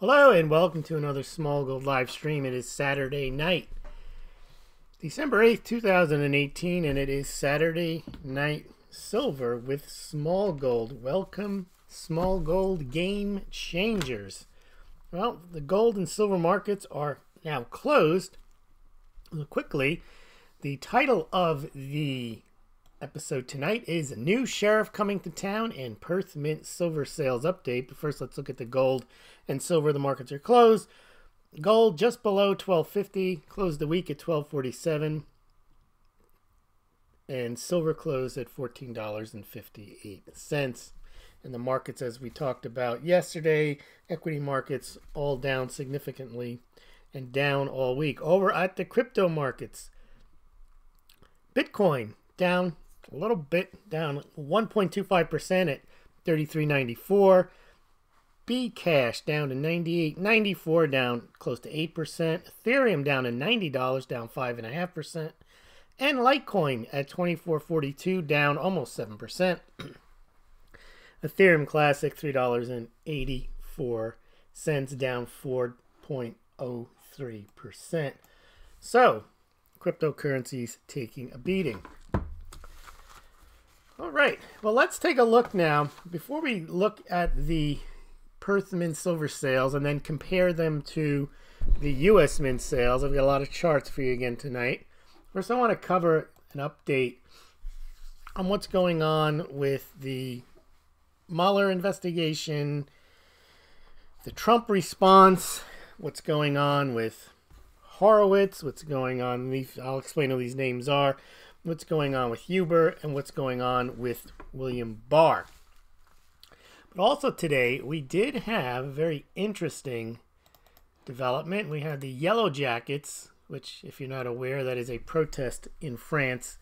Hello and welcome to another Smaulgld live stream. It is Saturday night, December 8th, 2018, and it is Saturday Night Silver with Smaulgld. Welcome, Smaulgld Game Changers. Well, the gold and silver markets are now closed. Quickly, the title of the episode tonight is New Sheriff Coming to Town and Perth Mint Silver Sales Update. But first, let's look at the gold and silver. The markets are closed. Gold just below 1250, closed the week at 1247. And silver closed at $14.58. And the markets, as we talked about yesterday, equity markets all down significantly and down all week. Over at the crypto markets, Bitcoin down a little bit, down 1.25% at 33.94. Bcash down to 98.94, down close to 8%. Ethereum down to $90, down 5.5%. And Litecoin at 24.42, down almost 7%. Ethereum Classic $3.84, down 4.03%. So, cryptocurrencies taking a beating. All right, well, let's take a look now. Before we look at the Perth Mint silver sales and then compare them to the U.S. Mint sales, I've got a lot of charts for you again tonight. First, I want to cover an update on what's going on with the Mueller investigation, the Trump response, what's going on with Horowitz, what's going on, I'll explain who these names are, what's going on with Huber, and what's going on with William Barr. But also today, we did have a very interesting development. We had the Yellow Jackets, which, if you're not aware, that is a protest in France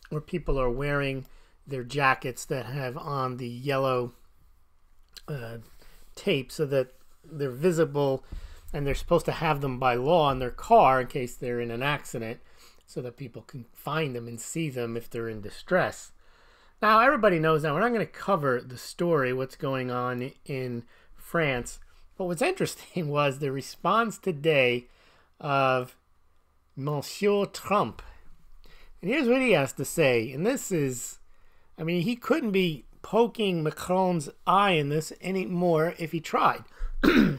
where people are wearing their jackets that have on the yellow tape so that they're visible, and they're supposed to have them by law in their car in case they're in an accident so that people can find them and see them if they're in distress. Now, everybody knows that we're not going to cover the story, what's going on in France. But what's interesting was the response today of Monsieur Trump. And here's what he has to say. And this is, I mean, he couldn't be poking Macron's eye in this anymore if he tried.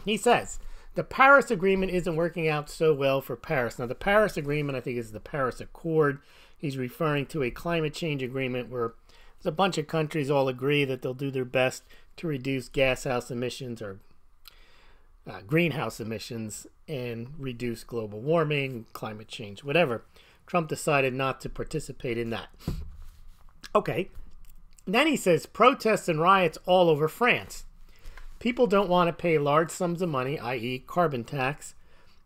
He says, the Paris Agreement isn't working out so well for Paris. Now, the Paris Agreement, I think, is the Paris Accord. He's referring to a climate change agreement where a bunch of countries all agree that they'll do their best to reduce gashouse emissions or greenhouse emissions and reduce global warming, climate change, whatever. Trump decided not to participate in that. Okay. Then he says protests and riots all over France. People don't want to pay large sums of money, i.e. carbon tax,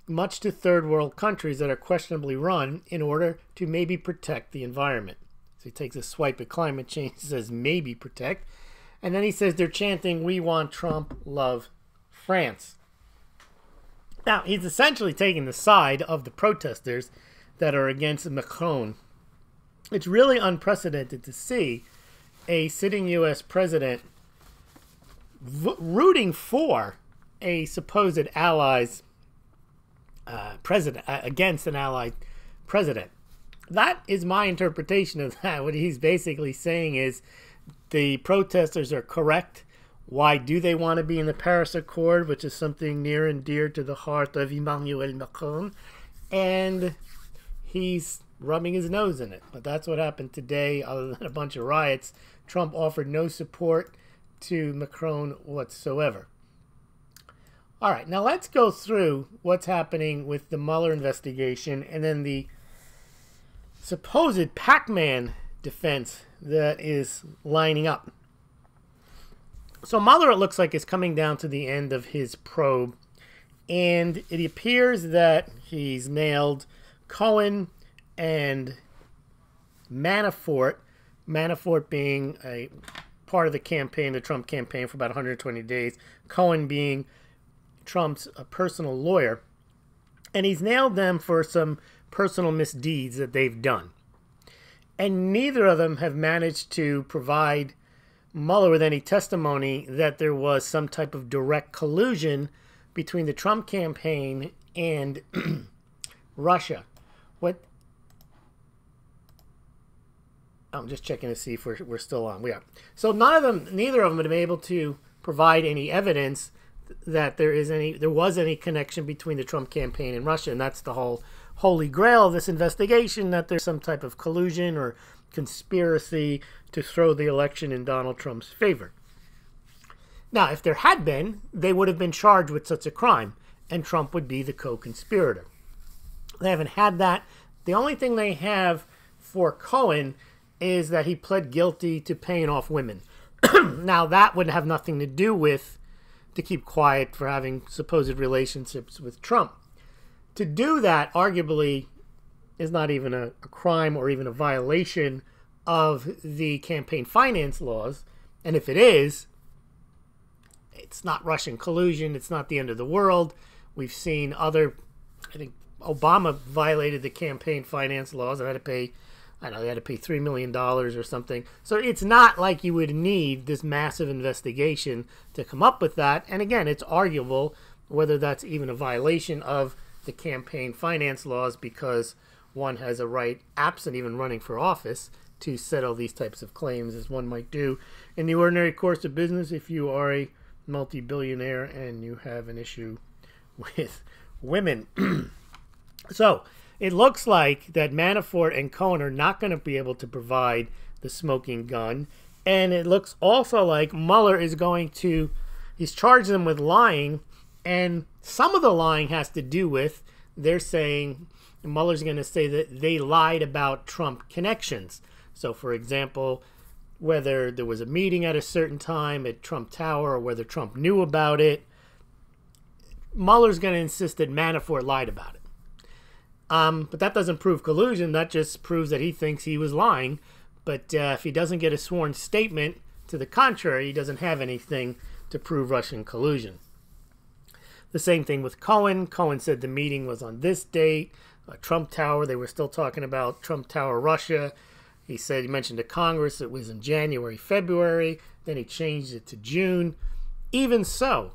much to third world countries that are questionably run in order to maybe protect the environment. So he takes a swipe at climate change, says maybe protect. And then he says they're chanting, we want Trump, love France. Now, he's essentially taking the side of the protesters that are against Macron. It's really unprecedented to see a sitting U.S. president rooting for a supposed ally's president against an allied president. That is my interpretation of that. What he's basically saying is the protesters are correct. Why do they want to be in the Paris Accord, which is something near and dear to the heart of Emmanuel Macron? And he's rubbing his nose in it. But that's what happened today. Other than a bunch of riots, Trump offered no support to Macron whatsoever. All right, now let's go through what's happening with the Mueller investigation and then the supposed Pac-Man defense that is lining up. So Mueller, it looks like, is coming down to the end of his probe, and it appears that he's nailed Cohen and Manafort being a part of the campaign, the Trump campaign, for about 120 days, Cohen being Trump's personal lawyer, and he's nailed them for some personal misdeeds that they've done. And neither of them have managed to provide Mueller with any testimony that there was some type of direct collusion between the Trump campaign and Russia. I'm just checking to see if we're still on. We are. So neither of them have been able to provide any evidence that there was any connection between the Trump campaign and Russia, and that's the whole holy grail of this investigation, that there's some type of collusion or conspiracy to throw the election in Donald Trump's favor. Now, if there had been, they would have been charged with such a crime, and Trump would be the co-conspirator. They haven't had that. The only thing they have for Cohen is that he pled guilty to paying off women. Now, that would have nothing to do with to keep quiet for having supposed relationships with Trump. To do that, arguably, is not even a crime or even a violation of the campaign finance laws. And if it is, it's not Russian collusion. It's not the end of the world. We've seen I think Obama violated the campaign finance laws and had to pay, they had to pay $3 million or something. So it's not like you would need this massive investigation to come up with that. And again, it's arguable whether that's even a violation of the campaign finance laws, because one has a right, absent even running for office, to settle these types of claims as one might do in the ordinary course of business if you are a multi-billionaire and you have an issue with women. So it looks like that Manafort and Cohen are not going to be able to provide the smoking gun. And it looks also like Mueller is he's charged them with lying. And some of the lying has to do with, they're saying, Mueller's going to say that they lied about Trump connections. So, for example, whether there was a meeting at a certain time at Trump Tower or whether Trump knew about it, Mueller's going to insist that Manafort lied about it. But that doesn't prove collusion. That just proves that he thinks he was lying. But if he doesn't get a sworn statement to the contrary, he doesn't have anything to prove Russian collusion. The same thing with Cohen. Cohen said the meeting was on this date. Trump Tower, they were still talking about Trump Tower, Russia. He mentioned to Congress it was in January, February. Then he changed it to June. Even so,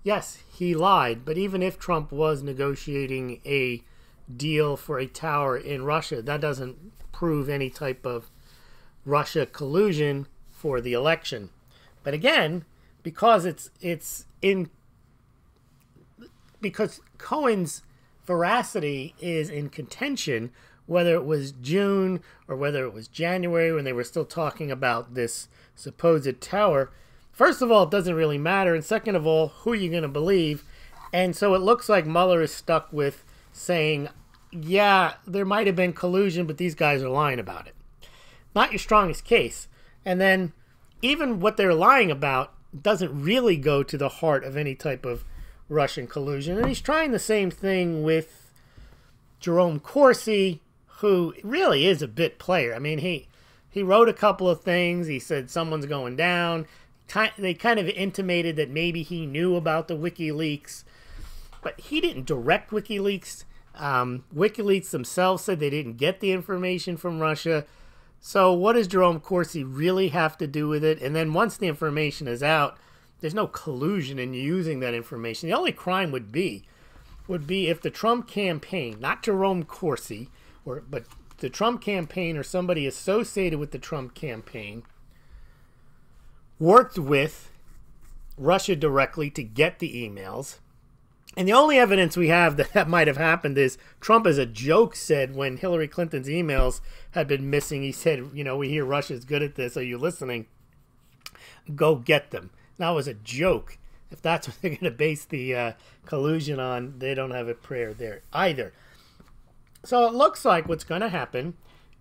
yes, he lied. But even if Trump was negotiating a deal for a tower in Russia, that doesn't prove any type of Russia collusion for the election. But again, because because Cohen's veracity is in contention, whether it was June or whether it was January when they were still talking about this supposed tower, first of all, it doesn't really matter. And second of all, who are you going to believe? And so it looks like Mueller is stuck with saying, yeah, there might have been collusion, but these guys are lying about it. Not your strongest case. And then even what they're lying about doesn't really go to the heart of any type of Russian collusion. And he's trying the same thing with Jerome Corsi, who really is a bit player. I mean, he wrote a couple of things. He said someone's going down. They kind of intimated that maybe he knew about the WikiLeaks, but he didn't direct WikiLeaks. WikiLeaks themselves said they didn't get the information from Russia. So what does Jerome Corsi really have to do with it? And then once the information is out, there's no collusion in using that information. The only crime would be if the Trump campaign, not Jerome Corsi, but the Trump campaign or somebody associated with the Trump campaign worked with Russia directly to get the emails. And the only evidence we have that might have happened is Trump, as a joke, said when Hillary Clinton's emails had been missing, he said, we hear Russia's good at this. Are you listening? Go get them. That was a joke. If that's what they're going to base the collusion on, they don't have a prayer there either. So it looks like what's going to happen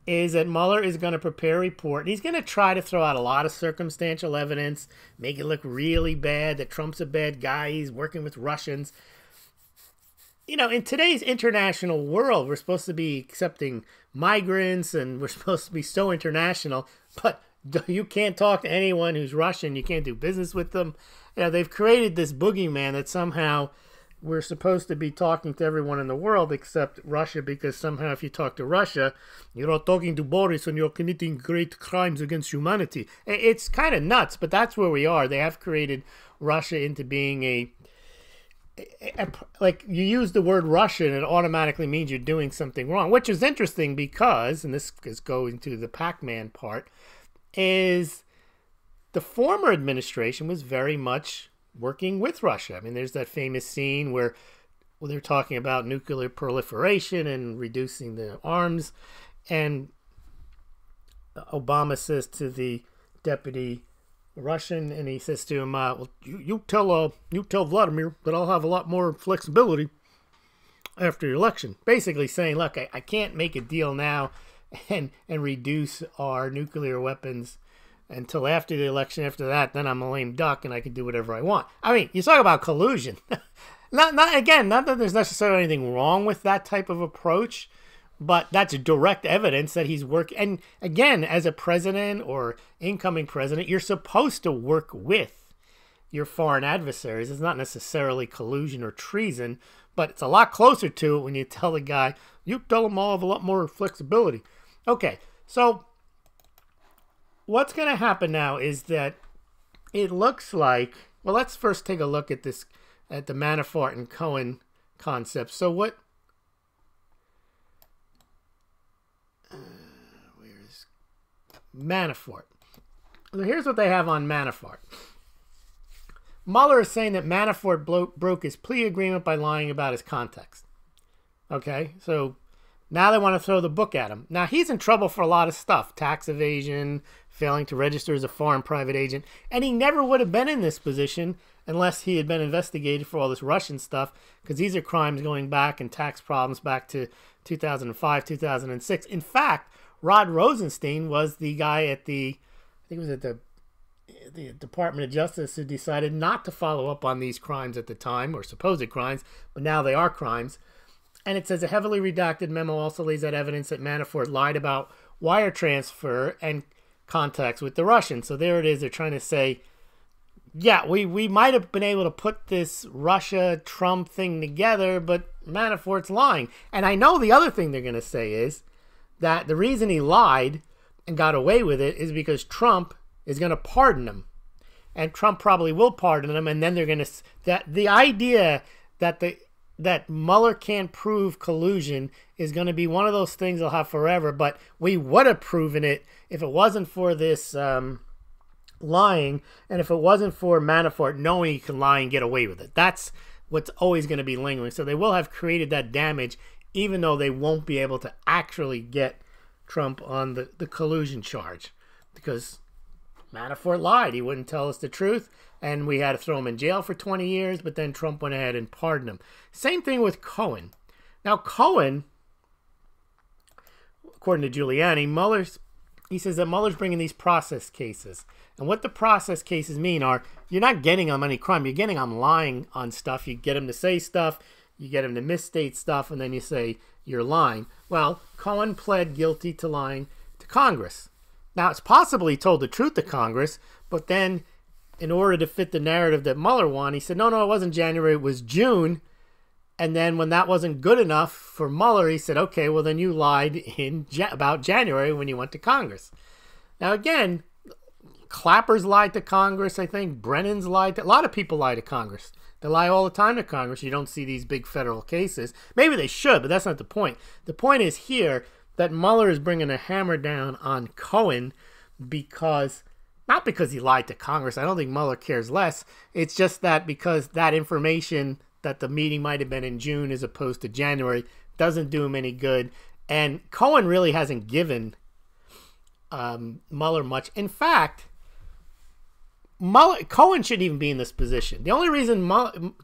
is that Mueller is going to prepare a report. And he's going to try to throw out a lot of circumstantial evidence, make it look really bad, that Trump's a bad guy, he's working with Russians. In today's international world, we're supposed to be accepting migrants and we're supposed to be so international, but you can't talk to anyone who's Russian. You can't do business with them. They've created this boogeyman that somehow we're supposed to be talking to everyone in the world except Russia, because somehow if you talk to Russia, you're not talking to Boris and you're committing great crimes against humanity. It's kind of nuts, but that's where we are. They have created Russia into being like you use the word Russian, it automatically means you're doing something wrong, which is interesting because, and this is going to the Pac-Man part, is the former administration was very much working with Russia. I mean, there's that famous scene where they're talking about nuclear proliferation and reducing the arms, and Obama says to the deputy Russian, and he says to him, "Well, you tell Vladimir that I'll have a lot more flexibility after the election." Basically saying, "Look, I can't make a deal now and reduce our nuclear weapons until after the election. After that, then I'm a lame duck and I can do whatever I want." I mean, you talk about collusion. not that there's necessarily anything wrong with that type of approach, but that's direct evidence that he's working. And again, as a president or incoming president, you're supposed to work with your foreign adversaries. It's not necessarily collusion or treason, but it's a lot closer to it when you tell the guy, "You tell them I'll have a lot more flexibility." Okay, so what's going to happen now is that it looks like, well, let's first take a look at this, at the Manafort and Cohen concept. So what, where's Manafort? So here's what they have on Manafort. Mueller is saying that Manafort broke his plea agreement by lying about his context. Okay, so now they want to throw the book at him. Now, he's in trouble for a lot of stuff. Tax evasion, failing to register as a foreign private agent. And he never would have been in this position unless he had been investigated for all this Russian stuff, because these are crimes going back and tax problems back to 2005, 2006. In fact, Rod Rosenstein was the guy at the, I think it was at the Department of Justice, who decided not to follow up on these crimes at the time, or supposed crimes, but now they are crimes. And it says a heavily redacted memo also lays out evidence that Manafort lied about wire transfer and contacts with the Russians. So there it is. They're trying to say, yeah, we might have been able to put this Russia-Trump thing together, but Manafort's lying. And I know the other thing they're going to say is that the reason he lied and got away with it is because Trump is going to pardon him. And Trump probably will pardon him, and then they're going to... that the idea that Mueller can't prove collusion is going to be one of those things they'll have forever, but we would have proven it if it wasn't for this lying, and if it wasn't for Manafort knowing he can lie and get away with it. That's what's always going to be lingering. So they will have created that damage, even though they won't be able to actually get Trump on the collusion charge, because Manafort lied. He wouldn't tell us the truth, and we had to throw him in jail for 20 years, but then Trump went ahead and pardoned him. Same thing with Cohen. Now, Cohen, according to Giuliani, he says that Mueller's bringing these process cases. And what the process cases mean are, you're not getting him any crime. You're getting him lying on stuff. You get him to say stuff, you get him to misstate stuff, and then you say you're lying. Well, Cohen pled guilty to lying to Congress. Now, it's possible he told the truth to Congress, but then in order to fit the narrative that Mueller wanted, he said, no, it wasn't January, it was June. And then when that wasn't good enough for Mueller, he said, okay, well, then you lied about January when you went to Congress. Now, again, Clapper's lied to Congress, I think. Brennan's lied to... a lot of people lie to Congress. They lie all the time to Congress. You don't see these big federal cases. Maybe they should, but that's not the point. The point is here that Mueller is bringing a hammer down on Cohen because... not because he lied to Congress. I don't think Mueller cares less. It's just that because that information that the meeting might have been in June as opposed to January doesn't do him any good. And Cohen really hasn't given Mueller much. In fact, Cohen shouldn't even be in this position. The only reason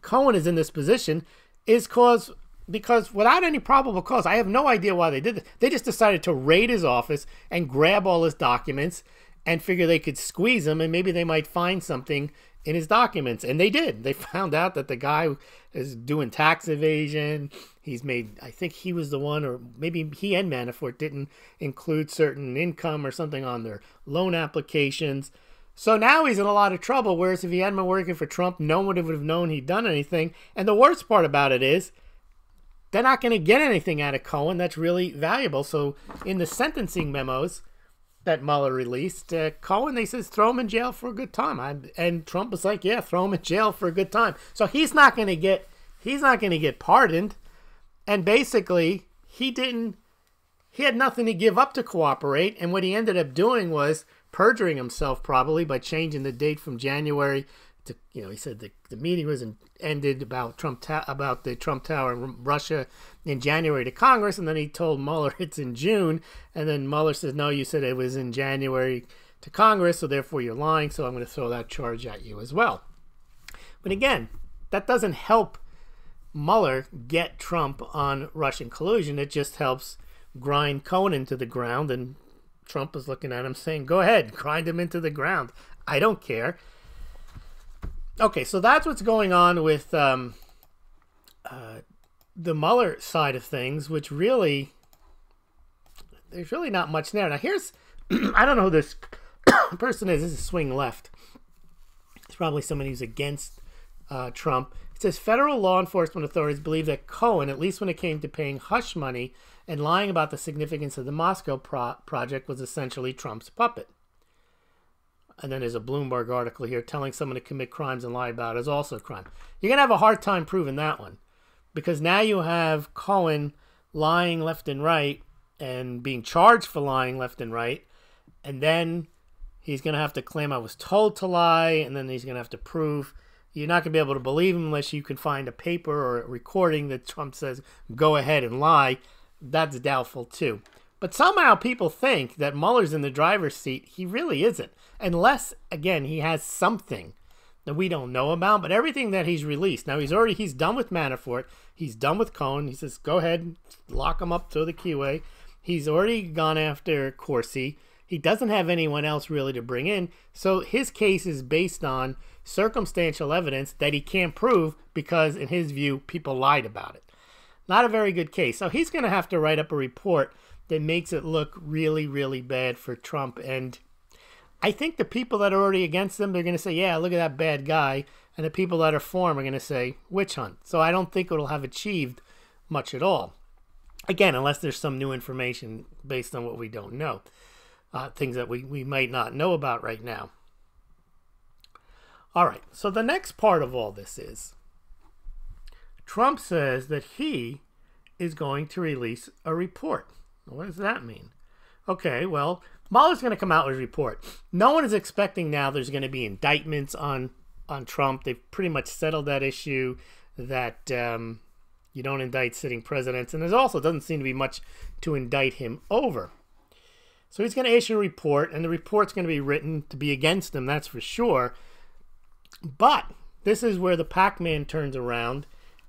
Cohen is in this position is because without any probable cause, I have no idea why they did this. They just decided to raid his office and grab all his documents and figure they could squeeze him and maybe they might find something in his documents. And they did. They found out that the guy is doing tax evasion. He's made, I think he was the one, or maybe he and Manafort didn't include certain income or something on their loan applications. So now he's in a lot of trouble, whereas if he hadn't been working for Trump, no one would have known he'd done anything. And the worst part about it is they're not going to get anything out of Cohen that's really valuable. So in the sentencing memos that Mueller released, Cohen, they says, throw him in jail for a good time. And Trump was like, yeah, throw him in jail for a good time. So he's not going to get he's not going to get pardoned. And basically, he had nothing to give up to cooperate. And what he ended up doing was perjuring himself, probably by changing the date from January to, he said the meeting was ended about the Trump Tower in Russia in January to Congress, and then he told Mueller it's in June, and then Mueller says, no, you said it was in January to Congress, so therefore you're lying, so I'm going to throw that charge at you as well. But again, that doesn't help Mueller get Trump on Russian collusion. It just helps grind Cohen into the ground, and Trump is looking at him saying, go ahead, grind him into the ground. I don't care. Okay, so that's what's going on with the Mueller side of things, which really, there's really not much there. Now here's, I don't know who this person is. This is Swing Left. It's probably somebody who's against Trump. It says federal law enforcement authorities believe that Cohen, at least when it came to paying hush money and lying about the significance of the Moscow project, was essentially Trump's puppet. And then there's a Bloomberg article here telling someone to commit crimes and lie about it is also a crime. You're going to have a hard time proving that one, because now you have Cohen lying left and right and being charged for lying left and right, and then he's going to have to claim I was told to lie, and then he's going to have to prove. You're not going to be able to believe him unless you can find a paper or a recording that Trump says, go ahead and lie. That's doubtful too. But somehow people think that Mueller's in the driver's seat. He really isn't. Unless, again, he has something that we don't know about. But everything that he's released. Now, he's done with Manafort. He's done with Cohen. He says, go ahead, lock him up, throw the key away. He's already gone after Corsi. He doesn't have anyone else really to bring in. So his case is based on circumstantial evidence that he can't prove because, in his view, people lied about it. Not a very good case. So he's going to have to write up a report that makes it look really, really bad for Trump. And I think the people that are already against him, they're going to say, yeah, look at that bad guy. And the people that are for him are going to say, witch hunt. So I don't think it'll have achieved much at all. Again, unless there's some new information based on what we don't know. Things that we might not know about right now. All right, so the next part of all this is Trump says that he is going to release a report. What does that mean? Okay, well, Mueller's going to come out with a report. No one is expecting now there's going to be indictments on Trump. They've pretty much settled that issue that you don't indict sitting presidents. And there's also doesn't seem to be much to indict him over. So he's going to issue a report, and the report's going to be written to be against him, that's for sure. But this is where the Pac-Man turns around,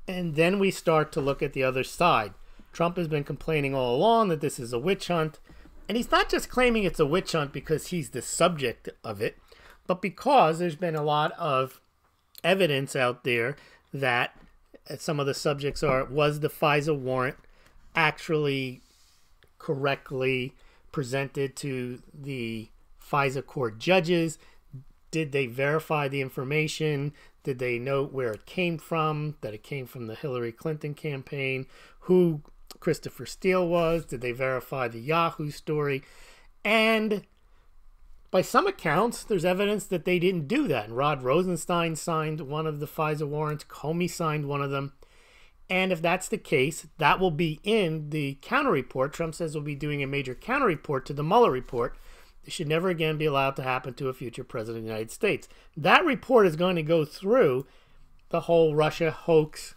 and then we start to look at the other side. Trump has been complaining all along that this is a witch hunt. And he's not just claiming it's a witch hunt because he's the subject of it, but because there's been a lot of evidence out there that some of the subjects are, was the FISA warrant actually correctly presented to the FISA court judges? Did they verify the information? Did they note where it came from, that it came from the Hillary Clinton campaign? Who Christopher Steele was? Did they verify the Yahoo story? And by some accounts, there's evidence that they didn't do that. And Rod Rosenstein signed one of the FISA warrants. Comey signed one of them. And if that's the case, that will be in the counter report. Trump says we'll be doing a major counter report to the Mueller report. This should never again be allowed to happen to a future president of the United States. That report is going to go through the whole Russia hoax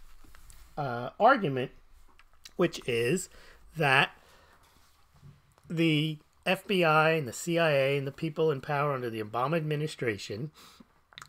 argument, which is that the FBI and the CIA and the people in power under the Obama administration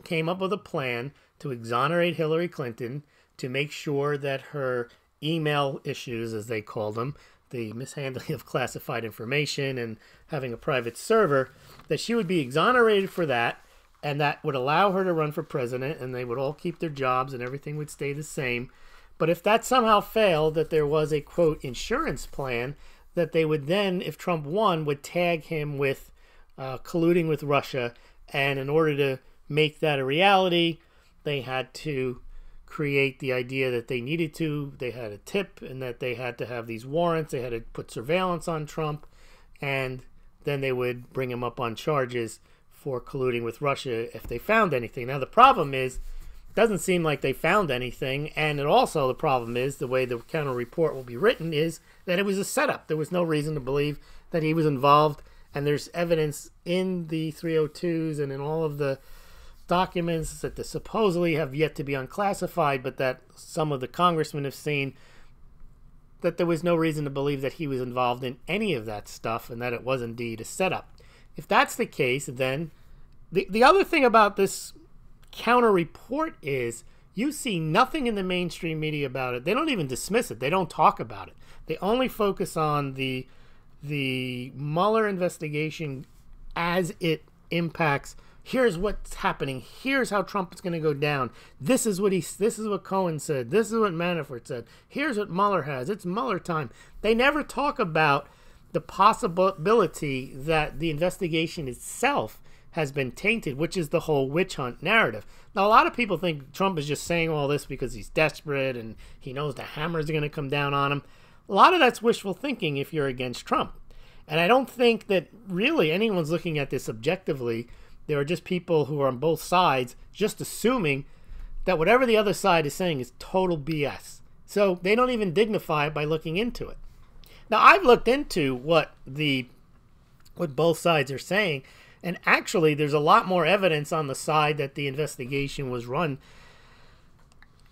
came up with a plan to exonerate Hillary Clinton, to make sure that her email issues, as they call them, the mishandling of classified information and having a private server, that she would be exonerated for that, and that would allow her to run for president, and they would all keep their jobs and everything would stay the same. But if that somehow failed, that there was a, quote, insurance plan, that they would then, if Trump won, would tag him with colluding with Russia. And in order to make that a reality, they had to create the idea that they needed to. They had a tip, and that they had to have these warrants. They had to put surveillance on Trump, and then they would bring him up on charges for colluding with Russia if they found anything. Now, the problem is Doesn't seem like they found anything. And it also, the problem is, the way the counter report will be written is that it was a setup. There was no reason to believe that he was involved. And there's evidence in the 302s and in all of the documents that they supposedly have yet to be unclassified, but that some of the congressmen have seen, that there was no reason to believe that he was involved in any of that stuff and that it was indeed a setup. If that's the case, then the other thing about this counter report is you see nothing in the mainstream media about it. They don't even dismiss it. They don't talk about it. They only focus on the Mueller investigation as it impacts. Here's what's happening. Here's how Trump is going to go down. This is what Cohen said. This is what Manafort said. Here's what Mueller has. It's Mueller time. They never talk about the possibility that the investigation itself has been tainted, which is the whole witch hunt narrative. Now, a lot of people think Trump is just saying all this because he's desperate and he knows the hammers are going to come down on him. A lot of that's wishful thinking if you're against Trump. And I don't think that really anyone's looking at this objectively. There are just people who are on both sides just assuming that whatever the other side is saying is total BS. So they don't even dignify it by looking into it. Now, I've looked into what both sides are saying, and actually there's a lot more evidence on the side that the investigation was run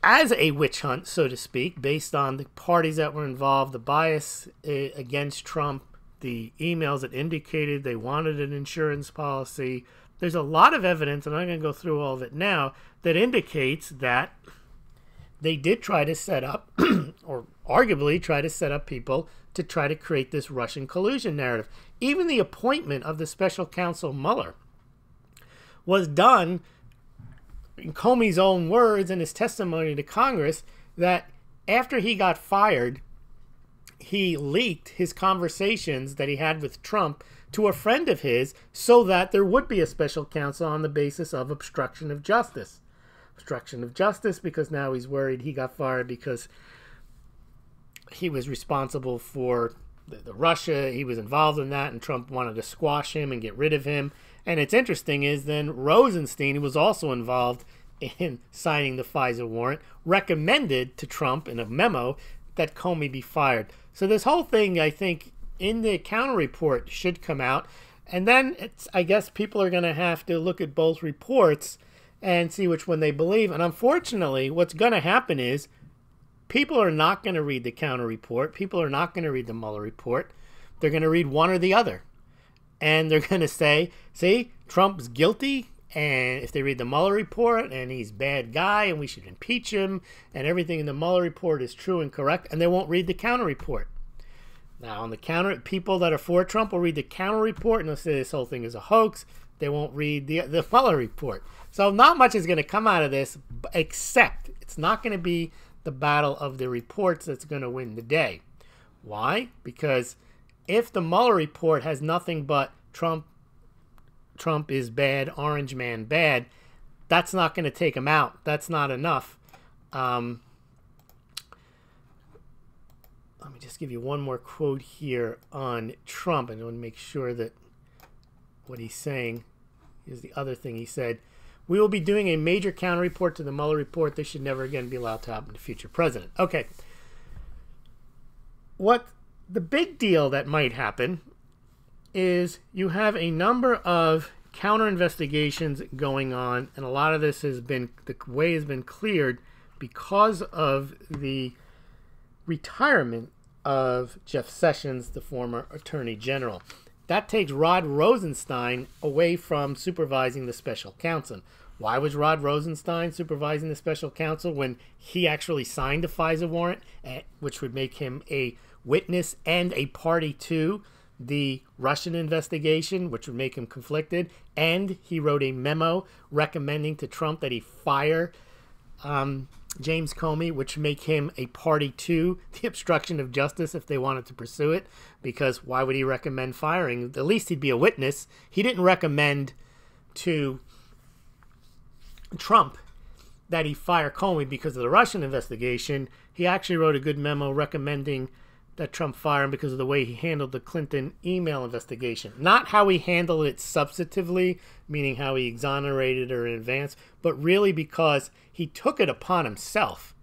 as a witch hunt, so to speak, based on the parties that were involved, the bias against Trump, the emails that indicated they wanted an insurance policy. There's a lot of evidence, and I'm going to go through all of it now, that indicates that they did try to set up, or arguably try to set up people to try to create this Russian collusion narrative. Even the appointment of the special counsel Mueller was done, in Comey's own words in his testimony to Congress, that after he got fired, he leaked his conversations that he had with Trump to a friend of his so that there would be a special counsel on the basis of obstruction of justice. Obstruction of justice because now he's worried he got fired because he was responsible for the Russia. He was involved in that, and Trump wanted to squash him and get rid of him. And it's interesting is then Rosenstein, who was also involved in signing the FISA warrant, recommended to Trump in a memo that Comey be fired. So this whole thing, I think, in the counter report should come out. And then I guess people are going to have to look at both reports and see which one they believe. And unfortunately, what's going to happen is people are not going to read the counter report. People are not going to read the Mueller report. They're going to read one or the other. And they're going to say, see, Trump's guilty. And if they read the Mueller report and he's a bad guy and we should impeach him and everything in the Mueller report is true and correct, and they won't read the counter report. Now, on the counter, people that are for Trump will read the counter report and they'll say this whole thing is a hoax. They won't read the Mueller report. So not much is going to come out of this, except it's not going to be the battle of the reports that's going to win the day. Why? Because if the Mueller report has nothing but Trump is bad, orange man bad, that's not going to take him out. That's not enough. Let me just give you one more quote here on Trump. I want to make sure that what he's saying is the other thing he said. We will be doing a major counter report to the Mueller report. This should never again be allowed to happen to future president. Okay. What the big deal that might happen is you have a number of counter investigations going on, and a lot of this has been, the way has been cleared because of the retirement of Jeff Sessions, the former Attorney General. That takes Rod Rosenstein away from supervising the special counsel. Why was Rod Rosenstein supervising the special counsel when he actually signed a FISA warrant, which would make him a witness and a party to the Russian investigation, which would make him conflicted, and he wrote a memo recommending to Trump that he fire James Comey, which make him a party to the obstruction of justice if they wanted to pursue it, because why would he recommend firing? At least he'd be a witness. He didn't recommend to Trump that he fire Comey because of the Russian investigation. He actually wrote a good memo recommending that Trump fired him because of the way he handled the Clinton email investigation. Not how he handled it substantively, meaning how he exonerated her in advance, but really because he took it upon himself.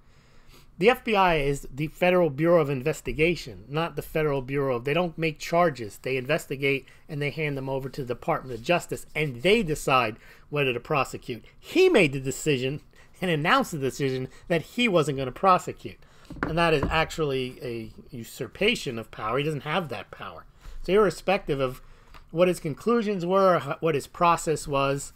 The FBI is the Federal Bureau of Investigation, not the Federal Bureau of... They don't make charges. They investigate and they hand them over to the Department of Justice, and they decide whether to prosecute. He made the decision and announced the decision that he wasn't going to prosecute. And that is actually a usurpation of power. He doesn't have that power. So irrespective of what his conclusions were, what his process was,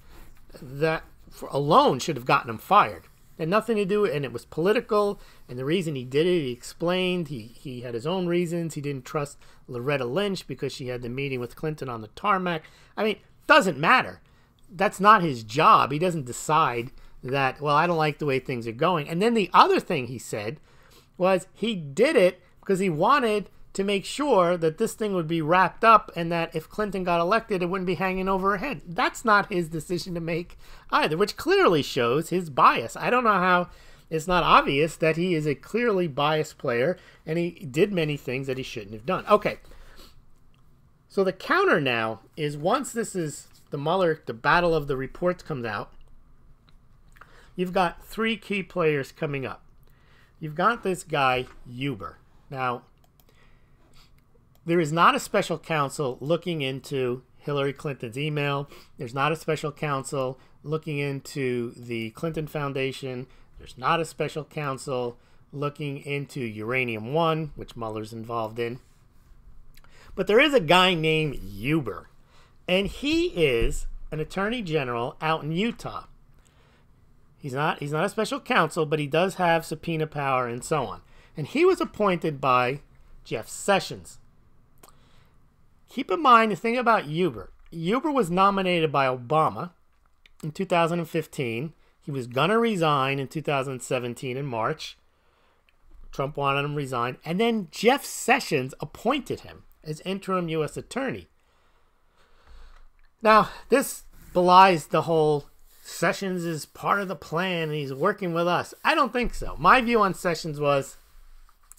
that alone should have gotten him fired. It had nothing to do, and it was political, and the reason he did it, he explained, he had his own reasons. He didn't trust Loretta Lynch because she had the meeting with Clinton on the tarmac. I mean, doesn't matter. That's not his job. He doesn't decide that, well, I don't like the way things are going. And then the other thing he said was he did it because he wanted to make sure that this thing would be wrapped up and that if Clinton got elected, it wouldn't be hanging over her head. That's not his decision to make either, which clearly shows his bias. I don't know how it's not obvious that he is a clearly biased player and he did many things that he shouldn't have done. Okay, so the counter now is once this is the Mueller, the battle of the reports comes out, you've got three key players coming up. You've got this guy, Huber. Now, there is not a special counsel looking into Hillary Clinton's email. There's not a special counsel looking into the Clinton Foundation. There's not a special counsel looking into Uranium One, which Mueller's involved in. But there is a guy named Huber, and he is an attorney general out in Utah. He's not a special counsel, but he does have subpoena power and so on. And he was appointed by Jeff Sessions. Keep in mind the thing about Huber. Huber was nominated by Obama in 2015. He was going to resign in 2017 in March. Trump wanted him to resign. And then Jeff Sessions appointed him as interim U.S. attorney. Now, this belies the whole Sessions is part of the plan and he's working with us. I don't think so. My view on Sessions was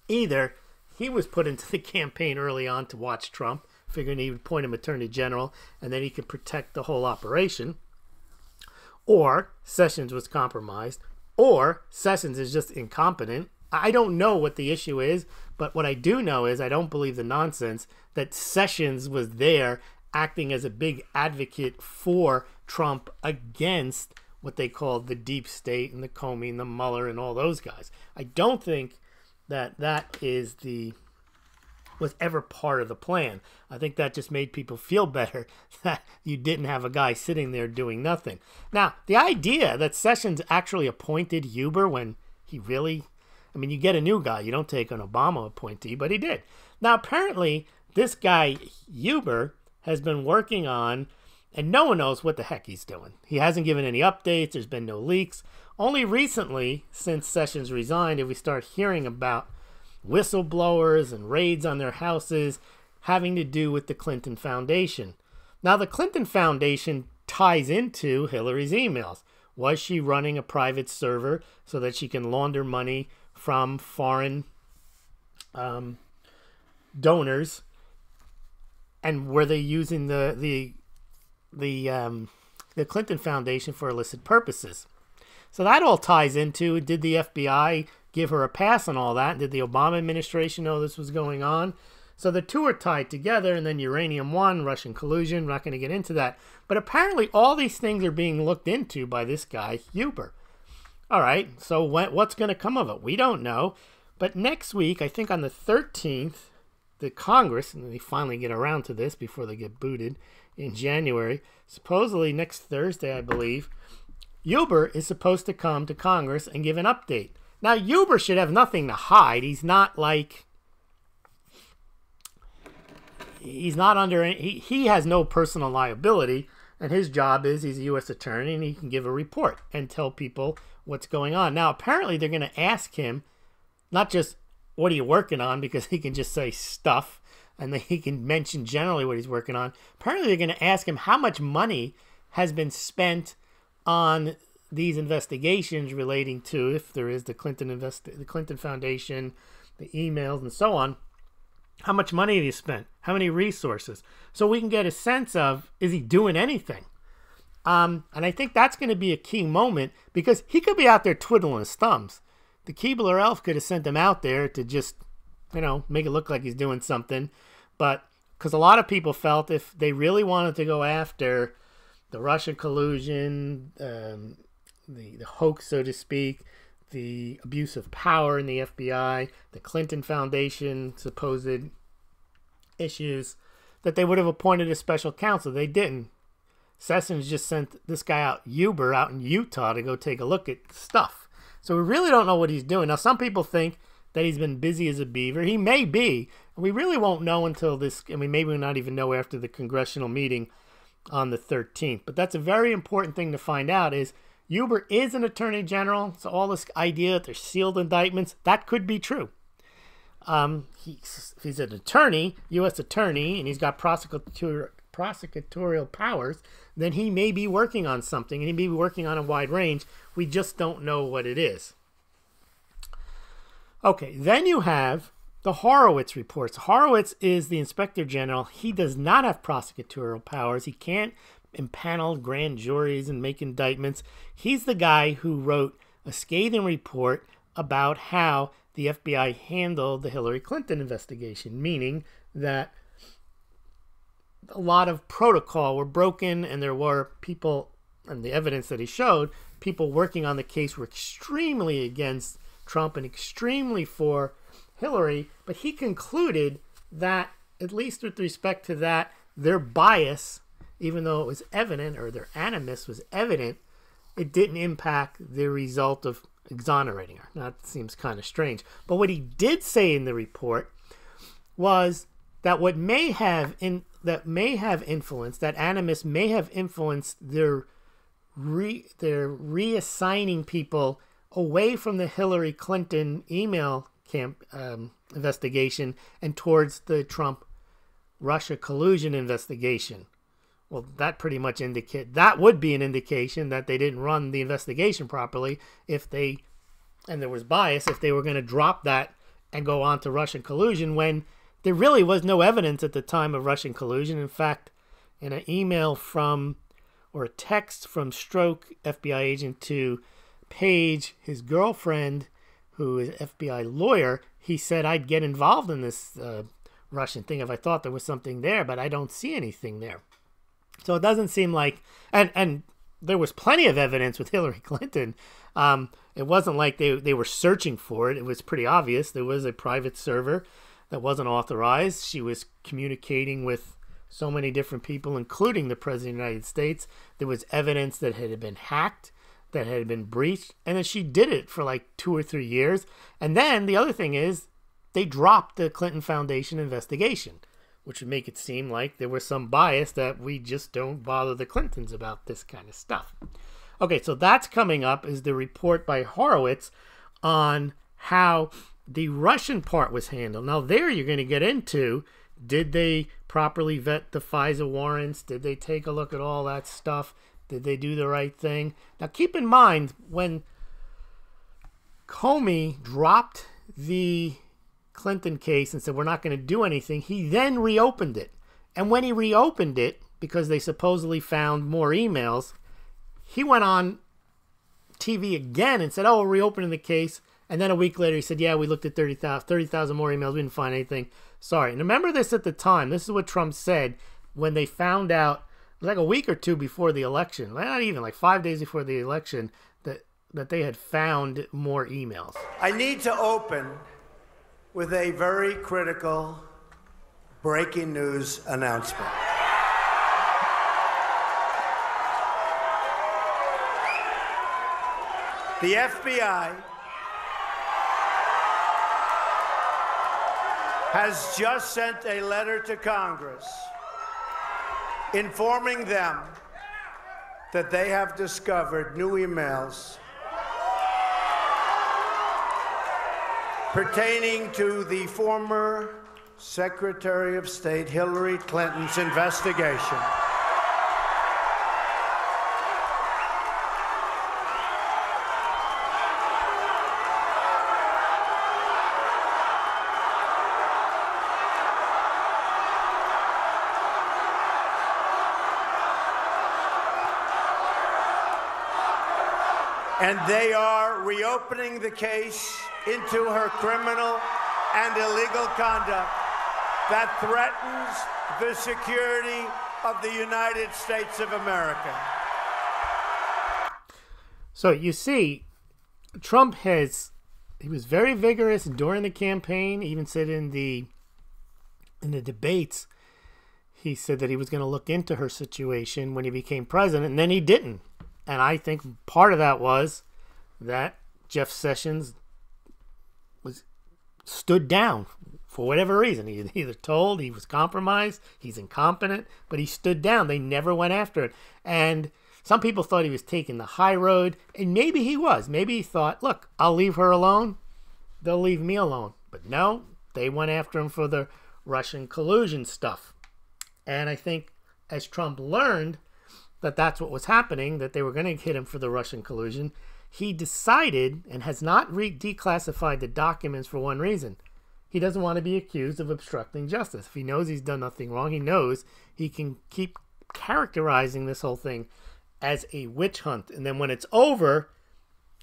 either he was put into the campaign early on to watch Trump, figuring he would appoint him attorney general and then he could protect the whole operation, or Sessions was compromised, or Sessions is just incompetent. I don't know what the issue is, but what I do know is I don't believe the nonsense that Sessions was there acting as a big advocate for Trump against what they called the deep state and the Comey and the Mueller and all those guys. I don't think that that was ever part of the plan. I think that just made people feel better that you didn't have a guy sitting there doing nothing. Now, the idea that Sessions actually appointed Huber when he really, I mean, you get a new guy. You don't take an Obama appointee, but he did. Now, apparently, this guy, Huber, has been working on, and no one knows what the heck he's doing. He hasn't given any updates. There's been no leaks. Only recently, since Sessions resigned, did we start hearing about whistleblowers and raids on their houses having to do with the Clinton Foundation. Now, the Clinton Foundation ties into Hillary's emails. Was she running a private server so that she can launder money from foreign donors? And were they using the Clinton Foundation for illicit purposes? So that all ties into, did the FBI give her a pass on all that? Did the Obama administration know this was going on? So the two are tied together, and then Uranium One, Russian collusion, we're not going to get into that. But apparently all these things are being looked into by this guy, Huber. All right, so what's going to come of it? We don't know. But next week, I think on the 13th, the Congress, and they finally get around to this before they get booted in January, supposedly next Thursday, I believe, Huber is supposed to come to Congress and give an update. Now, Huber should have nothing to hide. He's not like, he's not under, he has no personal liability, and his job is he's a U.S. attorney, and he can give a report and tell people what's going on. Now, apparently, they're going to ask him, not just, what are you working on? Because he can just say stuff, and then he can mention generally what he's working on. Apparently, they're going to ask him how much money has been spent on these investigations relating to, if there is the Clinton Foundation, the emails, and so on. How much money have you spent? How many resources? So we can get a sense of, is he doing anything? And I think that's going to be a key moment, because he could be out there twiddling his thumbs. The Keebler elf could have sent him out there to just, make it look like he's doing something. But because a lot of people felt if they really wanted to go after the Russia collusion, the hoax, so to speak, the abuse of power in the FBI, the Clinton Foundation supposed issues, that they would have appointed a special counsel. They didn't. Sessions just sent this guy out in Utah to go take a look at stuff. So we really don't know what he's doing. Now, some people think that he's been busy as a beaver. He may be. We really won't know until this, maybe we'll not even know after the congressional meeting on the 13th. But that's a very important thing to find out is Huber is an attorney general. So all this idea that there's sealed indictments, that could be true. He's an attorney, U.S. attorney, and he's got prosecutorial powers, then he may be working on something, and he may be working on a wide range. We just don't know what it is. Okay, then you have the Horowitz reports. Horowitz is the inspector general. He does not have prosecutorial powers. He can't impanel grand juries and make indictments. He's the guy who wrote a scathing report about how the FBI handled the Hillary Clinton investigation, meaning that a lot of protocol were broken, and there were people, and the evidence that he showed, people working on the case were extremely against Trump and extremely for Hillary. But he concluded that, at least with respect to that, their bias, even though it was evident, or their animus was evident, it didn't impact the result of exonerating her. Now, that seems kind of strange. But what he did say in the report was that what may have influenced, that animus may have influenced their reassigning people away from the Hillary Clinton email investigation and towards the Trump Russia collusion investigation. Well, that pretty much that would be an indication that they didn't run the investigation properly and there was bias, if they were going to drop that and go on to Russian collusion when there really was no evidence at the time of Russian collusion. In fact, in an email or a text from Stroke, FBI agent, to Page, his girlfriend, who is an FBI lawyer, he said, I'd get involved in this Russian thing if I thought there was something there, but I don't see anything there. So it doesn't seem like, and there was plenty of evidence with Hillary Clinton. It wasn't like they were searching for it. It was pretty obvious. There was a private server that wasn't authorized. She was communicating with so many different people, including the President of the United States. There was evidence that had been hacked, that had been breached, and then she did it for like 2 or 3 years. And then the other thing is they dropped the Clinton Foundation investigation, which would make it seem like there was some bias that we just don't bother the Clintons about this kind of stuff. Okay, so that's coming up, is the report by Horowitz on how the Russian part was handled. Now there you're going to get into, did they properly vet the FISA warrants? Did they take a look at all that stuff? Did they do the right thing? Now keep in mind, when Comey dropped the Clinton case and said we're not going to do anything, he then reopened it. And when he reopened it, because they supposedly found more emails, he went on TV again and said, oh, we're reopening the case. And then a week later he said, yeah, we looked at 30,000 more emails, we didn't find anything. Sorry. And remember this at the time, this is what Trump said when they found out, it was like a week or two before the election, not even, like 5 days before the election, that they had found more emails. I need to open with a very critical breaking news announcement. The FBI has just sent a letter to Congress informing them that they have discovered new emails pertaining to the former Secretary of State Hillary Clinton's investigation. And they are reopening the case into her criminal and illegal conduct that threatens the security of the United States of America. So you see, Trump he was very vigorous during the campaign. He even said in the debates, he said that he was going to look into her situation when he became president, and then he didn't. And I think part of that was that Jeff Sessions stood down for whatever reason. He either told, he was compromised, he's incompetent, but he stood down. They never went after it. And some people thought he was taking the high road, and maybe he was. Maybe he thought, look, I'll leave her alone, they'll leave me alone. But no, they went after him for the Russian collusion stuff. And I think as Trump learned that that's what was happening, that they were going to hit him for the Russian collusion, he decided and has not declassified the documents for one reason. He doesn't want to be accused of obstructing justice. If he knows he's done nothing wrong, he knows he can keep characterizing this whole thing as a witch hunt. And then when it's over,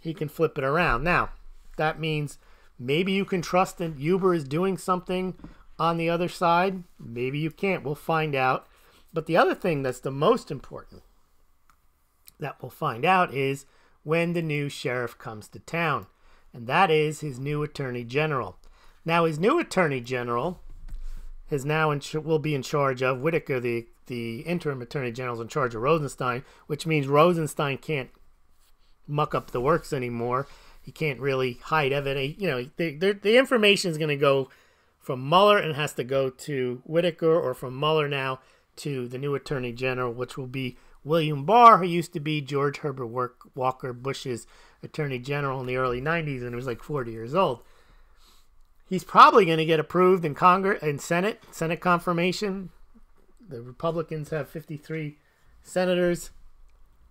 he can flip it around. Now, that means maybe you can trust that Uber is doing something on the other side. Maybe you can't. We'll find out. But the other thing that's the most important that we'll find out is when the new sheriff comes to town. And that is his new attorney general. Now, his new attorney general is now will be in charge of Whitaker, the interim attorney general, is in charge of Rosenstein, which means Rosenstein can't muck up the works anymore. He can't really hide evidence. You know, the information is going to go from Mueller and has to go to Whitaker, or from Mueller now to the new attorney general, which will be William Barr, who used to be George Herbert Walker Bush's attorney general in the early 90s, and he was like 40 years old. He's probably going to get approved in Congress and Senate confirmation. The Republicans have 53 senators.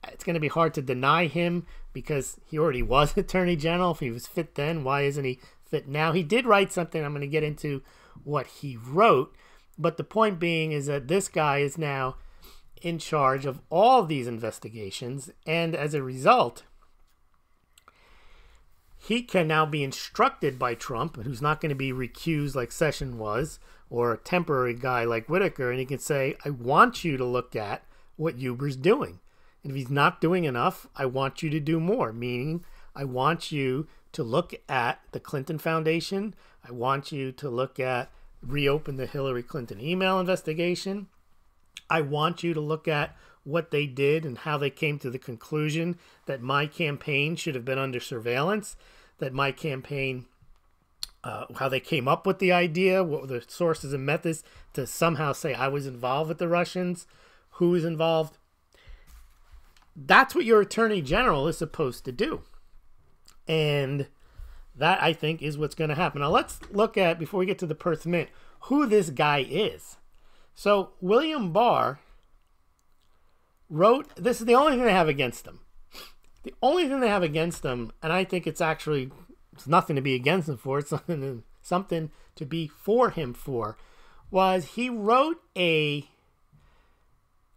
It's going to be hard to deny him because he already was attorney general. If he was fit then, why isn't he fit now? He did write something. I'm going to get into what he wrote. But the point being is that this guy is now in charge of all these investigations. And as a result, he can now be instructed by Trump, who's not going to be recused like Sessions was, or a temporary guy like Whitaker, and he can say, I want you to look at what Uber's doing. And if he's not doing enough, I want you to do more, meaning I want you to look at the Clinton Foundation. I want you to look at, reopen the Hillary Clinton email investigation. I want you to look at what they did and how they came to the conclusion that my campaign should have been under surveillance, that my campaign, how they came up with the idea, what were the sources and methods to somehow say I was involved with the Russians, who was involved. That's what your attorney general is supposed to do. And that, I think, is what's going to happen. Now, let's look at, before we get to the Perth Mint, who this guy is. So, William Barr wrote, this is the only thing they have against him. The only thing they have against him, and I think it's nothing to be against him for, it's something to be for him for, was he wrote a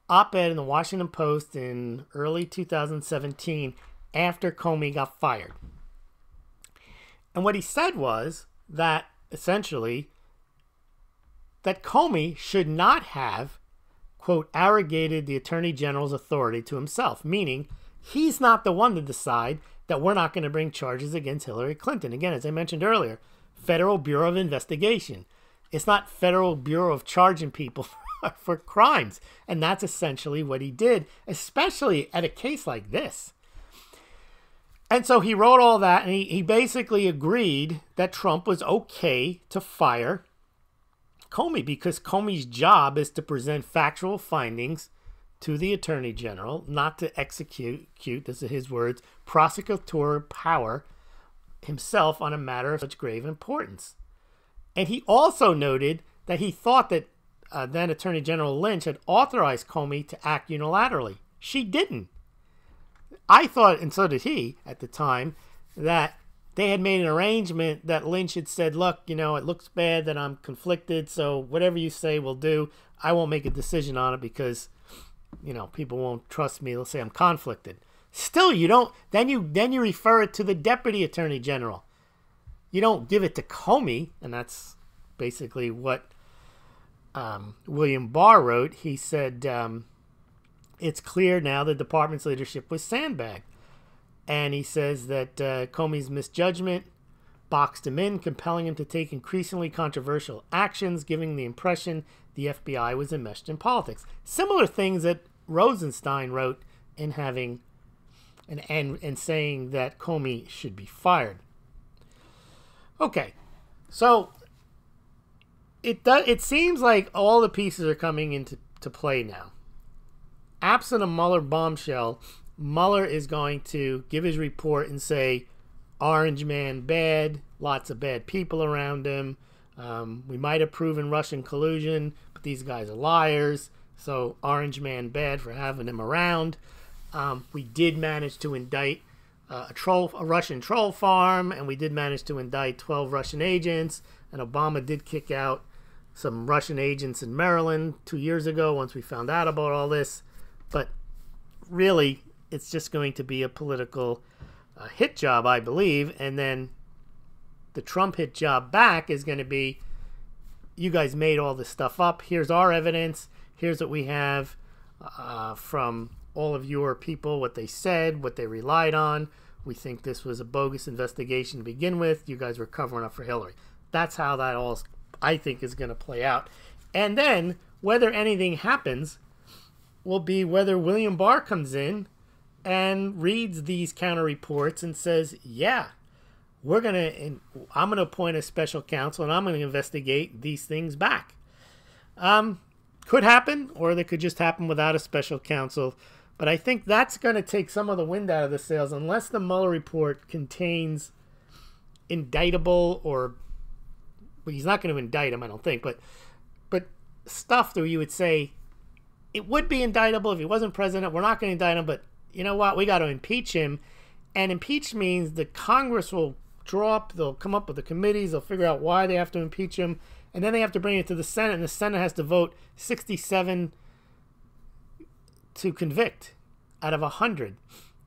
op-ed in the Washington Post in early 2017 after Comey got fired. And what he said was that, essentially, that Comey should not have, quote, arrogated the Attorney General's authority to himself, meaning he's not the one to decide that we're not going to bring charges against Hillary Clinton. Again, as I mentioned earlier, Federal Bureau of Investigation. It's not Federal Bureau of charging people for crimes. And that's essentially what he did, especially at a case like this. And so he wrote all that, and he basically agreed that Trump was okay to fire Comey, because Comey's job is to present factual findings to the Attorney General, not to execute, this is his words, prosecutorial power himself on a matter of such grave importance. And he also noted that he thought that then Attorney General Lynch had authorized Comey to act unilaterally. She didn't. I thought, and so did he at the time, that they had made an arrangement that Lynch had said, look, it looks bad that I'm conflicted, so whatever you say we'll do. I won't make a decision on it because, people won't trust me. They'll say I'm conflicted. Still, you don't. Then you refer it to the Deputy Attorney General. You don't give it to Comey, and that's basically what William Barr wrote. He said, it's clear now the department's leadership was sandbagged. And he says that Comey's misjudgment boxed him in, compelling him to take increasingly controversial actions, giving the impression the FBI was enmeshed in politics. Similar things that Rosenstein wrote in having and saying that Comey should be fired. Okay, so it seems like all the pieces are coming into play now. Absent a Mueller bombshell, Mueller is going to give his report and say, Orange Man bad, lots of bad people around him. We might have proven Russian collusion, but these guys are liars. So Orange Man bad for having him around. We did manage to indict a Russian troll farm, and we did manage to indict 12 Russian agents. And Obama did kick out some Russian agents in Maryland 2 years ago once we found out about all this. But really, it's just going to be a political hit job, I believe. And then the Trump hit job back is going to be, you guys made all this stuff up. Here's our evidence. Here's what we have from all of your people, what they said, what they relied on. We think this was a bogus investigation to begin with. You guys were covering up for Hillary. That's how that all, I think, is going to play out. And then whether anything happens will be whether William Barr comes in and reads these counter reports and says, yeah, I'm going to appoint a special counsel and I'm going to investigate these things back. Could happen, or they could just happen without a special counsel. But I think that's going to take some of the wind out of the sails unless the Mueller report contains indictable, or well, he's not going to indict him, I don't think, but stuff that you would say it would be indictable if he wasn't president. We're not going to indict him, but you know what? We got to impeach him. And impeach means the Congress will draw up, they'll come up with the committees, they'll figure out why they have to impeach him, and then they have to bring it to the Senate, and the Senate has to vote 67 to convict out of 100.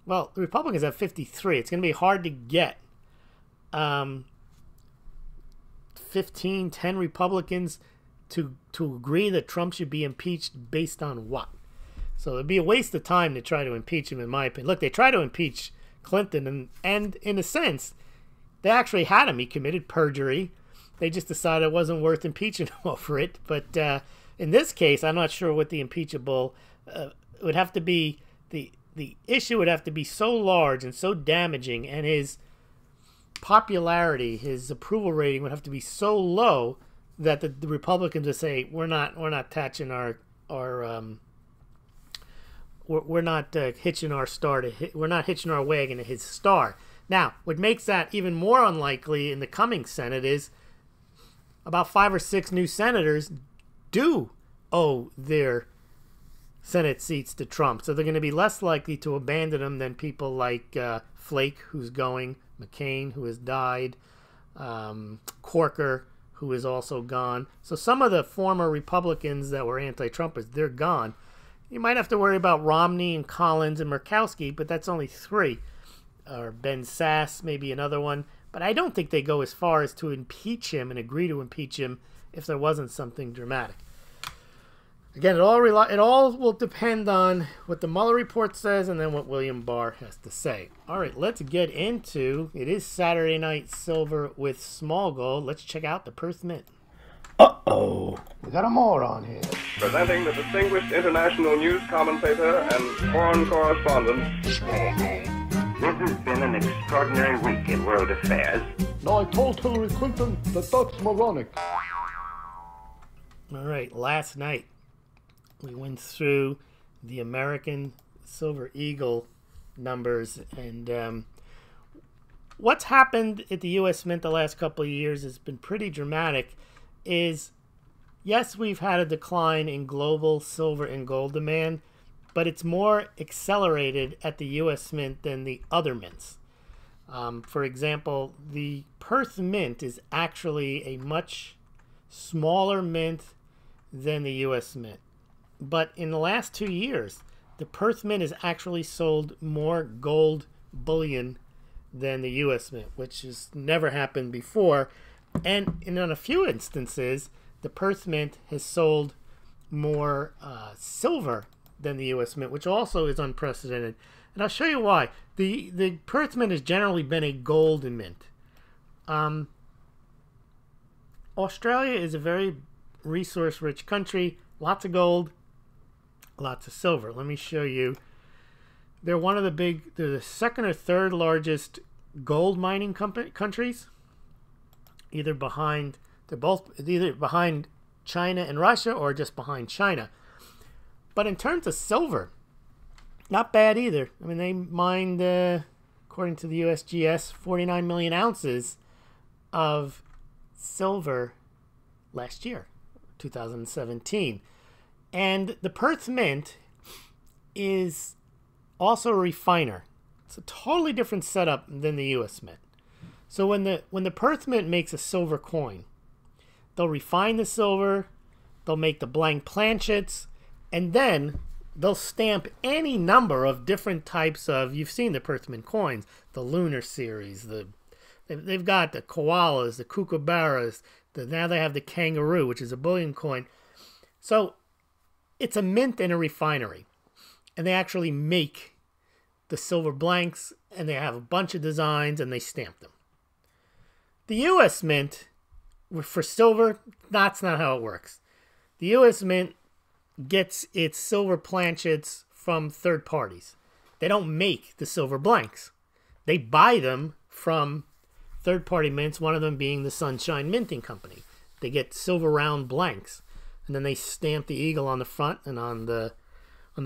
Well, the Republicans have 53. It's going to be hard to get 10 Republicans to agree that Trump should be impeached based on what? So it'd be a waste of time to try to impeach him, in my opinion. Look, they tried to impeach Clinton, and in a sense, they actually had him. He committed perjury. They just decided it wasn't worth impeaching him over it. But in this case, I'm not sure what the impeachable would have to be. The issue would have to be so large and so damaging, and his popularity, his approval rating would have to be so low that the Republicans would say, we're not attaching we're not hitching our star to we're not hitching our wagon to his star. Now, what makes that even more unlikely in the coming Senate is about 5 or 6 new senators do owe their Senate seats to Trump. So they're going to be less likely to abandon him than people like Flake, who's going, McCain, who has died, Corker, who is also gone. So some of the former Republicans that were anti-Trumpers, they're gone. You might have to worry about Romney and Collins and Murkowski, but that's only 3. Or Ben Sass, maybe another one. But I don't think they go as far as to impeach him and agree to impeach him if there wasn't something dramatic. Again, it all will depend on what the Mueller report says and then what William Barr has to say. All right, let's get into, it is Saturday Night Silver with Smaulgld. Let's check out the Perth Mint. Uh-oh, we got a moron here. Presenting the distinguished international news commentator and foreign correspondent, Smaulgld. This has been an extraordinary week in world affairs. No, I told Hillary Clinton that that's moronic. All right, last night we went through the American Silver Eagle numbers, and what's happened at the U.S. Mint the last couple of years has been pretty dramatic. Is, yes, we've had a decline in global silver and gold demand, but it's more accelerated at the U.S. Mint than the other mints. For example, the Perth Mint is actually a much smaller mint than the U.S. Mint. But in the last 2 years, the Perth Mint has actually sold more gold bullion than the U.S. Mint, which has never happened before. And in a few instances, the Perth Mint has sold more silver than the U.S. Mint, which also is unprecedented. And I'll show you why. The Perth Mint has generally been a gold mint. Australia is a very resource-rich country. Lots of gold, lots of silver. Let me show you. They're the second or third largest gold mining countries. They're either behind China and Russia or just behind China. But in terms of silver, not bad either. I mean, they mined, according to the USGS, 49 million ounces of silver last year, 2017. And the Perth Mint is also a refiner. It's a totally different setup than the U.S. Mint. So when the Perth Mint makes a silver coin, they'll refine the silver, they'll make the blank planchets, and then they'll stamp any number of different types of, you've seen the Perth Mint coins, the Lunar series, they've got the koalas, the kookaburras, now they have the kangaroo, which is a bullion coin. So it's a mint and a refinery. And they actually make the silver blanks, and they have a bunch of designs, and they stamp them. The U.S. Mint, for silver, that's not how it works. The U.S. Mint gets its silver planchets from third parties. They don't make the silver blanks. They buy them from third-party mints, one of them being the Sunshine Minting Company. They get silver round blanks, and then they stamp the eagle on the front and on the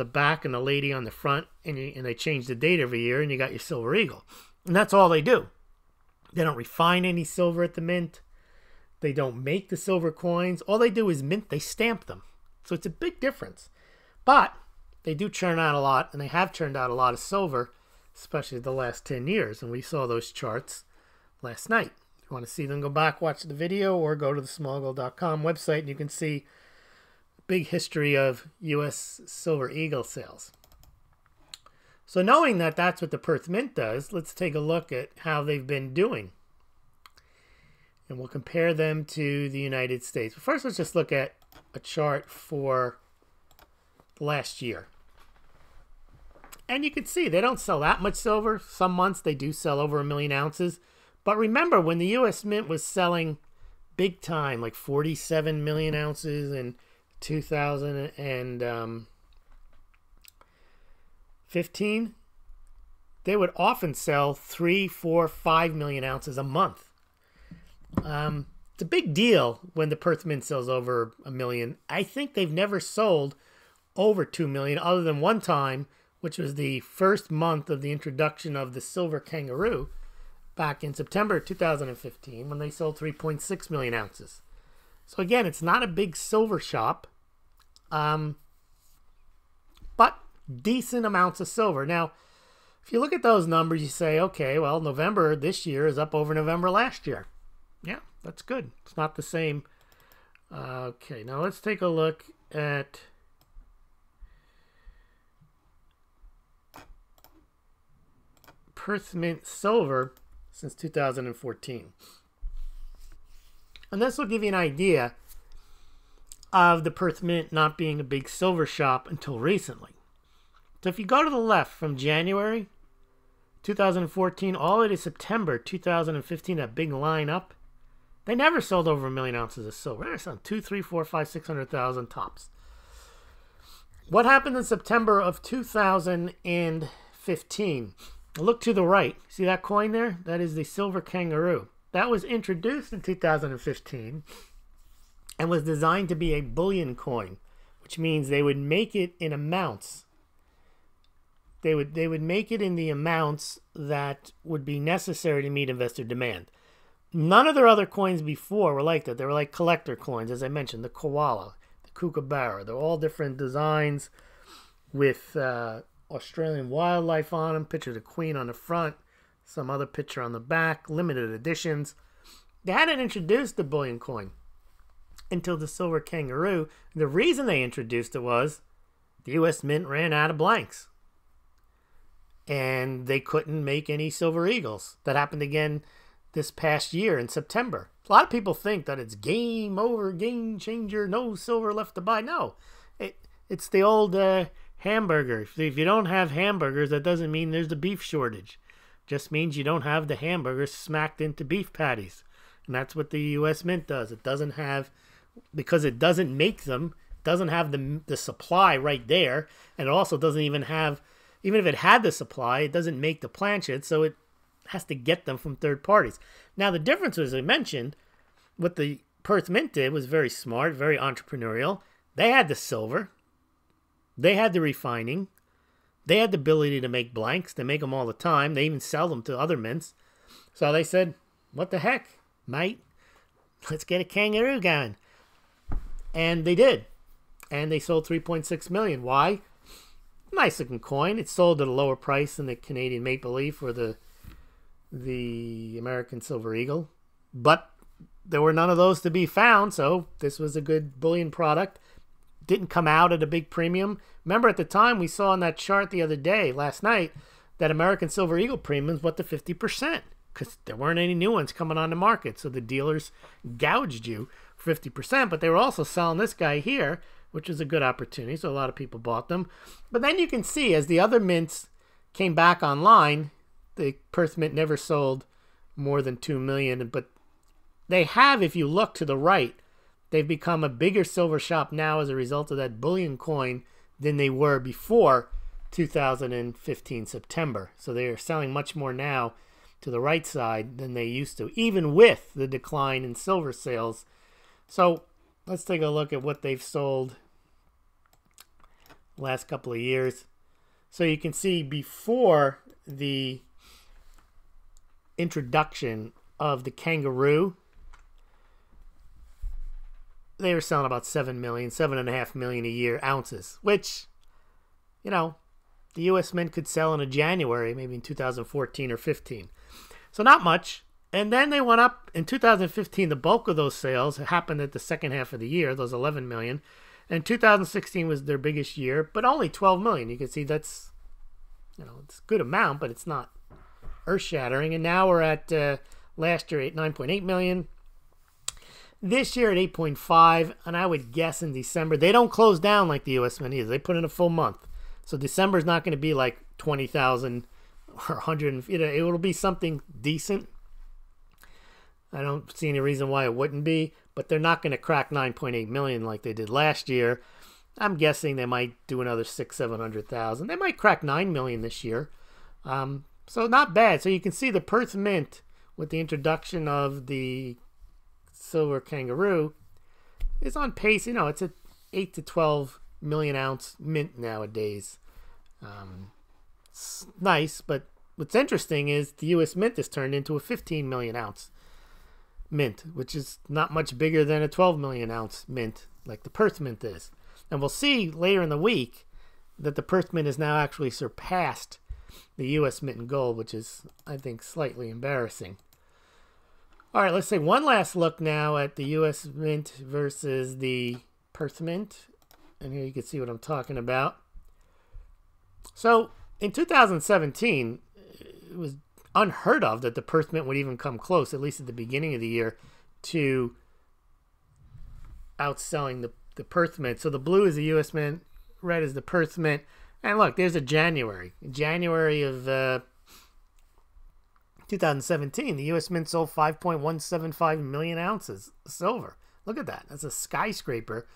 back and the lady on the front, and they change the date every year, and you got your silver eagle. And that's all they do. They don't refine any silver at the mint. They don't make the silver coins. All they do is mint. They stamp them. So it's a big difference. But they do churn out a lot, and they have churned out a lot of silver, especially the last 10 years. And we saw those charts last night. If you want to see them, go back, watch the video, or go to the Smaulgld.com website, and you can see a big history of U.S. silver eagle sales. So knowing that that's what the Perth Mint does, let's take a look at how they've been doing. And we'll compare them to the United States. But first, let's just look at a chart for last year. And you can see they don't sell that much silver. Some months they do sell over 1 million ounces. But remember, when the U.S. Mint was selling big time, like 47 million ounces in 2015, they would often sell 3, 4, 5 million ounces a month. It's a big deal when the Perth Mint sells over 1 million. I think they've never sold over 2 million other than one time, which was the first month of the introduction of the silver kangaroo back in September 2015, when they sold 3.6 million ounces. So again, it's not a big silver shop, but decent amounts of silver. Now, if you look at those numbers, you say, okay, well, November this year is up over November last year. Yeah, that's good. It's not the same. Okay, now let's take a look at Perth Mint silver since 2014. And this will give you an idea of the Perth Mint not being a big silver shop until recently. So if you go to the left from January 2014 all the way to September 2015, that big line up, they never sold over 1 million ounces of silver. They're selling 2, 3, 4, 5, 600,000 tops. What happened in September of 2015? Look to the right. See that coin there? That is the silver kangaroo. That was introduced in 2015 and was designed to be a bullion coin, which means they would make it in amounts. They would make it in the amounts that would be necessary to meet investor demand. None of their other coins before were like that. They were like collector coins, as I mentioned, the koala, the kookaburra. They're all different designs with Australian wildlife on them, picture of the queen on the front, some other picture on the back, limited editions. They hadn't introduced the bullion coin until the silver kangaroo. The reason they introduced it was the U.S. Mint ran out of blanks. And they couldn't make any silver eagles. That happened again this past year in September. A lot of people think that it's game over, game changer, no silver left to buy. No, it's the old hamburger. If you don't have hamburgers, that doesn't mean there's a beef shortage. It just means you don't have the hamburgers smacked into beef patties. And that's what the U.S. Mint does. It doesn't have, because it doesn't make them, doesn't have the supply right there. And it also doesn't even have, even if it had the supply, it doesn't make the planchets, so it has to get them from third parties. Now, the difference, as I mentioned, what the Perth Mint did was very smart, very entrepreneurial. They had the silver. They had the refining. They had the ability to make blanks. They make them all the time. They even sell them to other mints. So they said, what the heck, mate? Let's get a kangaroo going. And they did. And they sold 3.6 million. Why? Nice looking coin. It sold at a lower price than the Canadian Maple Leaf or the American Silver Eagle. But there were none of those to be found, so this was a good bullion product. Didn't come out at a big premium. Remember at the time we saw on that chart the other day, last night, that American Silver Eagle premiums went to 50% because there weren't any new ones coming on the market. So the dealers gouged you 50%, but they were also selling this guy here, which was a good opportunity. So a lot of people bought them. But then you can see as the other mints came back online, the Perth Mint never sold more than 2 million. But they have, if you look to the right, they've become a bigger silver shop now as a result of that bullion coin than they were before 2015 September. So they are selling much more now to the right side than they used to, even with the decline in silver sales. So let's take a look at what they've sold last couple of years. So you can see before the introduction of the kangaroo, they were selling about 7 million, 7.5 million a year ounces, which, you know, the U.S. Mint could sell in a January, maybe in 2014 or 15. So not much. And then they went up in 2015. The bulk of those sales happened at the second half of the year, those 11 million. And 2016 was their biggest year, but only 12 million. You can see that's, you know, it's a good amount, but it's not earth-shattering. And now we're at last year at 9.8 million. This year at 8.5, and I would guess in December, they don't close down like the U.S. Mint either. They put in a full month. So December is not going to be like 20,000 or 100. You know, it will be something decent. I don't see any reason why it wouldn't be, but they're not going to crack 9.8 million like they did last year. I'm guessing they might do another 600,000-700,000. They might crack 9 million this year. So not bad. So you can see the Perth Mint with the introduction of the silver kangaroo is on pace. You know, it's at 8 to 12 million ounce mint nowadays. It's nice, but what's interesting is the U.S. Mint has turned into a 15 million ounce mint, which is not much bigger than a 12 million ounce mint like the Perth Mint is. And we'll see later in the week that the Perth Mint has now actually surpassed the U.S. Mint in gold, which is, I think, slightly embarrassing. All right, let's take one last look now at the U.S. Mint versus the Perth Mint. And here you can see what I'm talking about. So in 2017, it was unheard of that the Perth Mint would even come close, at least at the beginning of the year, to outselling the Perth Mint. So the blue is the U.S. Mint, red is the Perth Mint. And look, there's a January. January of 2017, the U.S. Mint sold 5.175 million ounces of silver. Look at that. That's a skyscraper.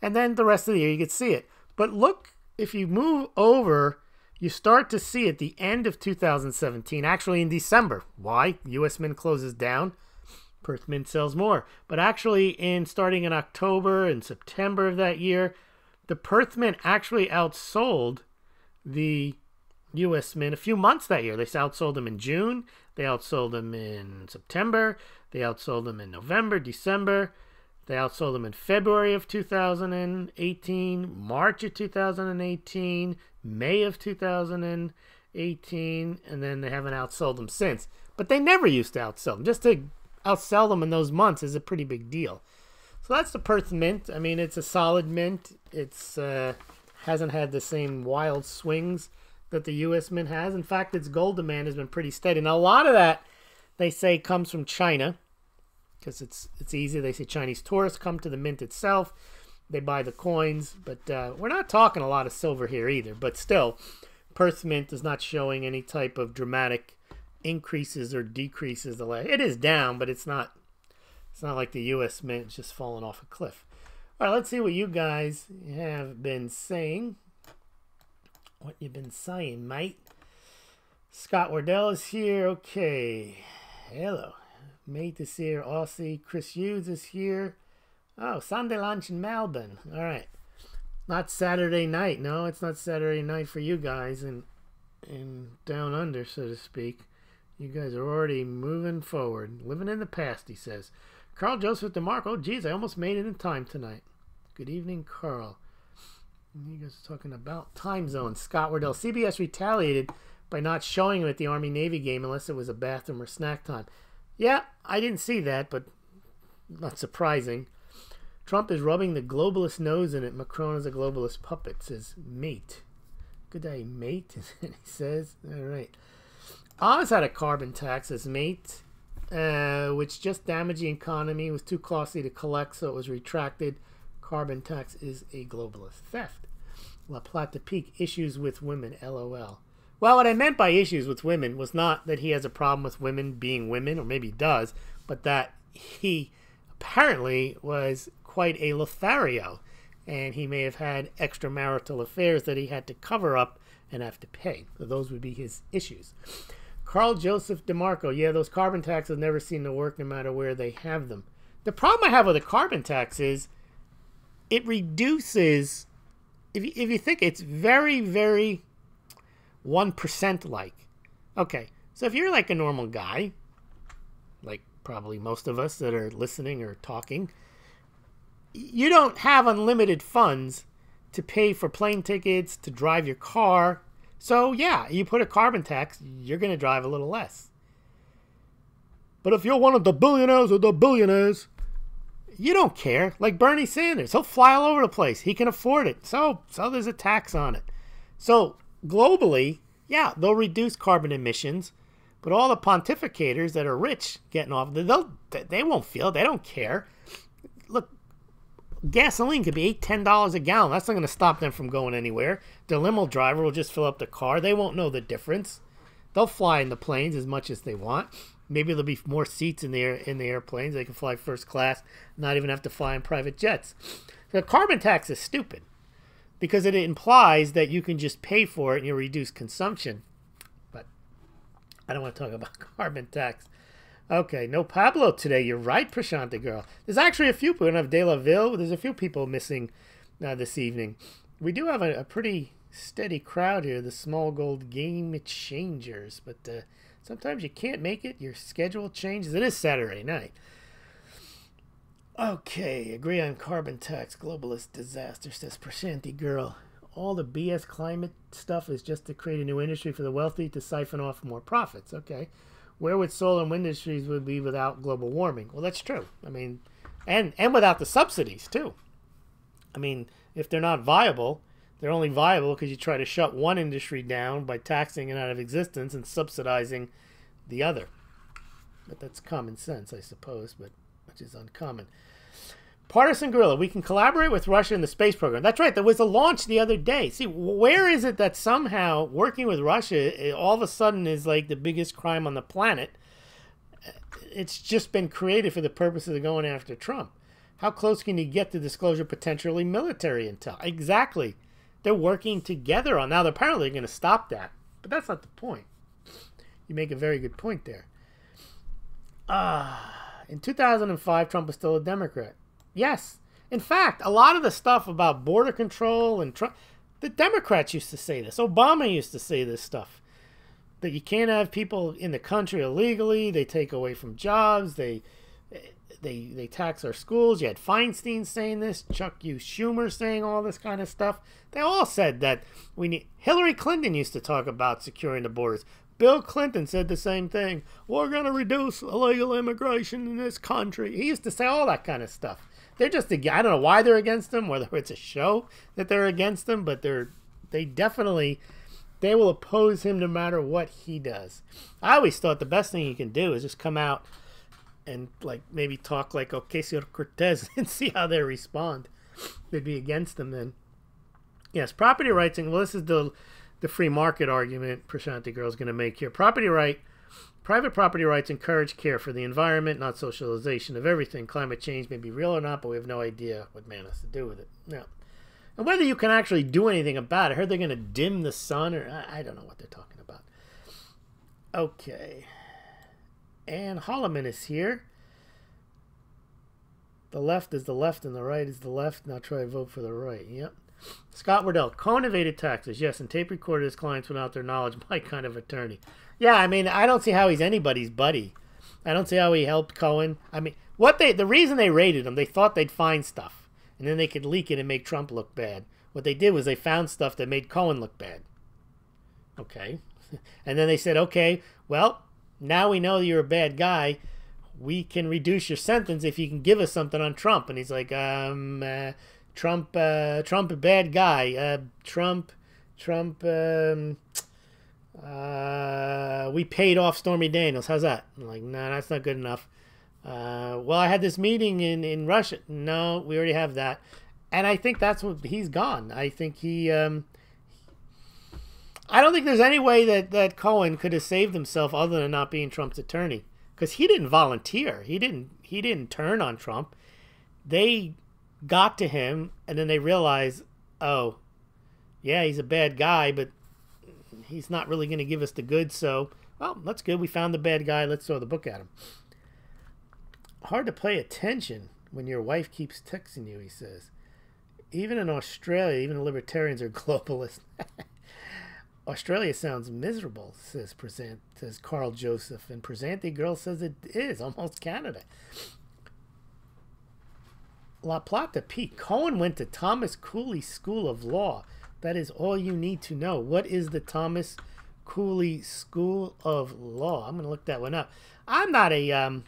And then the rest of the year, you can see it. But look, if you move over, you start to see at the end of 2017, actually in December. Why? U.S. Mint closes down. Perth Mint sells more. But actually, starting in October and September of that year, the Perth Mint actually outsold the U.S. Mint a few months that year. They outsold them in June. They outsold them in September. They outsold them in November, December. They outsold them in February of 2018, March of 2018, May of 2018, and then they haven't outsold them since. But they never used to outsell them. Just to outsell them in those months is a pretty big deal. So that's the Perth Mint. I mean, it's a solid mint. It's hasn't had the same wild swings that the U.S. Mint has. In fact, its gold demand has been pretty steady. Now, a lot of that, they say, comes from China, because it's easy. They say Chinese tourists come to the mint itself. They buy the coins, but we're not talking a lot of silver here either. But still, Perth Mint is not showing any type of dramatic increases or decreases. It is down, but it's not like the U.S. Mint is just falling off a cliff. All right, let's see what you guys have been saying. What you been saying, mate? Scott Wardell is here. Okay. Hello. Mate is here. Aussie. Chris Hughes is here. Oh, Sunday lunch in Melbourne. All right. Not Saturday night. No, it's not Saturday night for you guys in down under, so to speak. You guys are already moving forward. Living in the past, he says. Carl Joseph DeMarco. Oh, geez, I almost made it in time tonight. Good evening, Carl. You guys are talking about time zones. Scott Wardell. CBS retaliated by not showing him at the Army-Navy game unless it was a bathroom or snack time. Yeah, I didn't see that, but not surprising. Trump is rubbing the globalist nose in it. Macron is a globalist puppet, says mate. Good day, mate, he says. All right. Oz had a carbon tax as mate, which just damaged the economy. It was too costly to collect, so it was retracted. Carbon tax is a globalist theft. La Plata Peak, issues with women, LOL. Well, what I meant by issues with women was not that he has a problem with women being women, or maybe he does, but that he apparently was quite a Lothario, and he may have had extramarital affairs that he had to cover up and have to pay. So those would be his issues. Carl Joseph DeMarco, yeah, those carbon taxes never seem to work no matter where they have them. The problem I have with a carbon tax is it reduces, if you think it's very, very 1% like. Okay, so if you're like a normal guy, like probably most of us that are listening or talking, you don't have unlimited funds to pay for plane tickets, to drive your car. So yeah, you put a carbon tax, you're going to drive a little less. But if you're one of the billionaires or the billionaires, you don't care. Like Bernie Sanders, he'll fly all over the place. He can afford it. So there's a tax on it. So globally, yeah, they'll reduce carbon emissions, but all the pontificators that are rich getting off, they won't feel it. They don't care. Look, gasoline could be $8, $10 a gallon. That's not going to stop them from going anywhere. The limo driver will just fill up the car. They won't know the difference. They'll fly in the planes as much as they want. Maybe there'll be more seats in the airplanes. They can fly first class, not even have to fly in private jets. The carbon tax is stupid because it implies that you can just pay for it and you reduce consumption. But I don't want to talk about carbon tax. Okay, no Pablo today. You're right, Prashanti girl. There's actually a few people. We don't have De La Ville. There's a few people missing this evening. We do have a pretty steady crowd here, the Smaulgld Game Changers. But sometimes you can't make it. Your schedule changes. It is Saturday night. Okay, agree on carbon tax. Globalist disaster, says Prashanti girl. All the BS climate stuff is just to create a new industry for the wealthy to siphon off more profits. Okay. Where would solar and wind industries would be without global warming? Well, that's true. I mean, and without the subsidies, too. I mean, if they're not viable, they're only viable because you try to shut one industry down by taxing it out of existence and subsidizing the other. But that's common sense, I suppose, but which is uncommon. Partisan Gorilla, we can collaborate with Russia in the space program. That's right, there was a launch the other day. See, where is it that somehow working with Russia all of a sudden is like the biggest crime on the planet? It's just been created for the purposes of going after Trump. How close can you get to disclosure potentially military intel? Exactly. They're working together on. Now, apparently they're going to stop that, but that's not the point. You make a very good point there. In 2005, Trump was still a Democrat. Yes. In fact, a lot of the stuff about border control and Trump, the Democrats used to say this. Obama used to say this stuff. That you can't have people in the country illegally. They take away from jobs. They tax our schools. You had Feinstein saying this. Chuck Schumer saying all this kind of stuff. They all said that we need. Hillary Clinton used to talk about securing the borders. Bill Clinton said the same thing. We're going to reduce illegal immigration in this country. He used to say all that kind of stuff. they're just, I don't know why they're against him, whether it's a show that they're against him, but they definitely, they will oppose him no matter what he does. I always thought the best thing you can do is just come out and like maybe talk like Ocasio-Cortez and see how they respond. They'd be against them then. Yes, property rights, and well, this is the free market argument Prashanti Girl's going to make here. Private property rights encourage care for the environment, not socialization of everything. Climate change may be real or not, but we have no idea what man has to do with it. No. And whether you can actually do anything about it. I heard they're going to dim the sun, or I don't know what they're talking about. Okay. And Holloman is here. The left is the left and the right is the left. Now try to vote for the right. Yep. Scott Wardell. Cohen evaded taxes. Yes, and tape recorded his clients without their knowledge. My kind of attorney. Yeah, I mean, I don't see how he's anybody's buddy. I don't see how he helped Cohen. I mean, the reason they raided him, they thought they'd find stuff. And then they could leak it and make Trump look bad. What they did was they found stuff that made Cohen look bad. Okay. And then they said, okay, well, now we know you're a bad guy. We can reduce your sentence if you can give us something on Trump. And he's like, Trump a bad guy. We paid off Stormy Daniels. How's that? I'm like, no, that's not good enough. Well, I had this meeting in Russia. No, we already have that. And I think that's what he's gone. I think I don't think there's any way that Cohen could have saved himself other than not being Trump's attorney. Because he didn't volunteer. He didn't turn on Trump. They got to him, and then they realized, oh, yeah, he's a bad guy, but he's not really going to give us the goods. So, well, that's good. We found the bad guy. Let's throw the book at him. Hard to pay attention when your wife keeps texting you, he says. Even in Australia, even the libertarians are globalists. Australia sounds miserable, says Carl Joseph. And Presente Girl says it is, almost Canada. La Plata Peak. Cohen went to Thomas Cooley School of Law. That is all you need to know. What is the Thomas Cooley School of Law? I'm going to look that one up. I'm not a...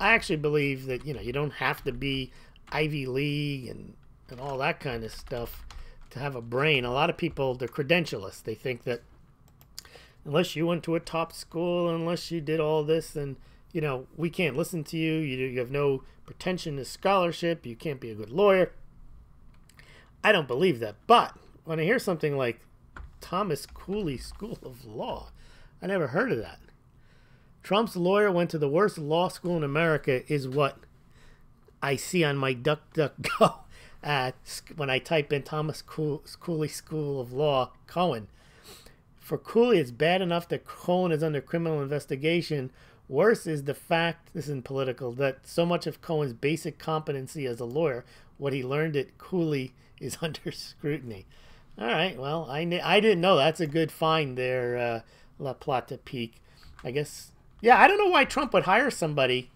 I actually believe that, you don't have to be Ivy League and all that kind of stuff to have a brain. A lot of people, they're credentialists. They think that unless you went to a top school, unless you did all this, then, we can't listen to you. You have no pretension to scholarship. You can't be a good lawyer. I don't believe that. But when I hear something like Thomas Cooley School of Law, I never heard of that. Trump's lawyer went to the worst law school in America is what I see on my DuckDuckGo when I type in Thomas Cooley School of Law, Cohen. For Cooley, it's bad enough that Cohen is under criminal investigation. Worse is the fact, this isn't political, that so much of Cohen's basic competency as a lawyer, what he learned at Cooley, is under scrutiny. All right, well, I didn't know. That's a good find there, La Plata Peak. I guess... Yeah, I don't know why Trump would hire somebody.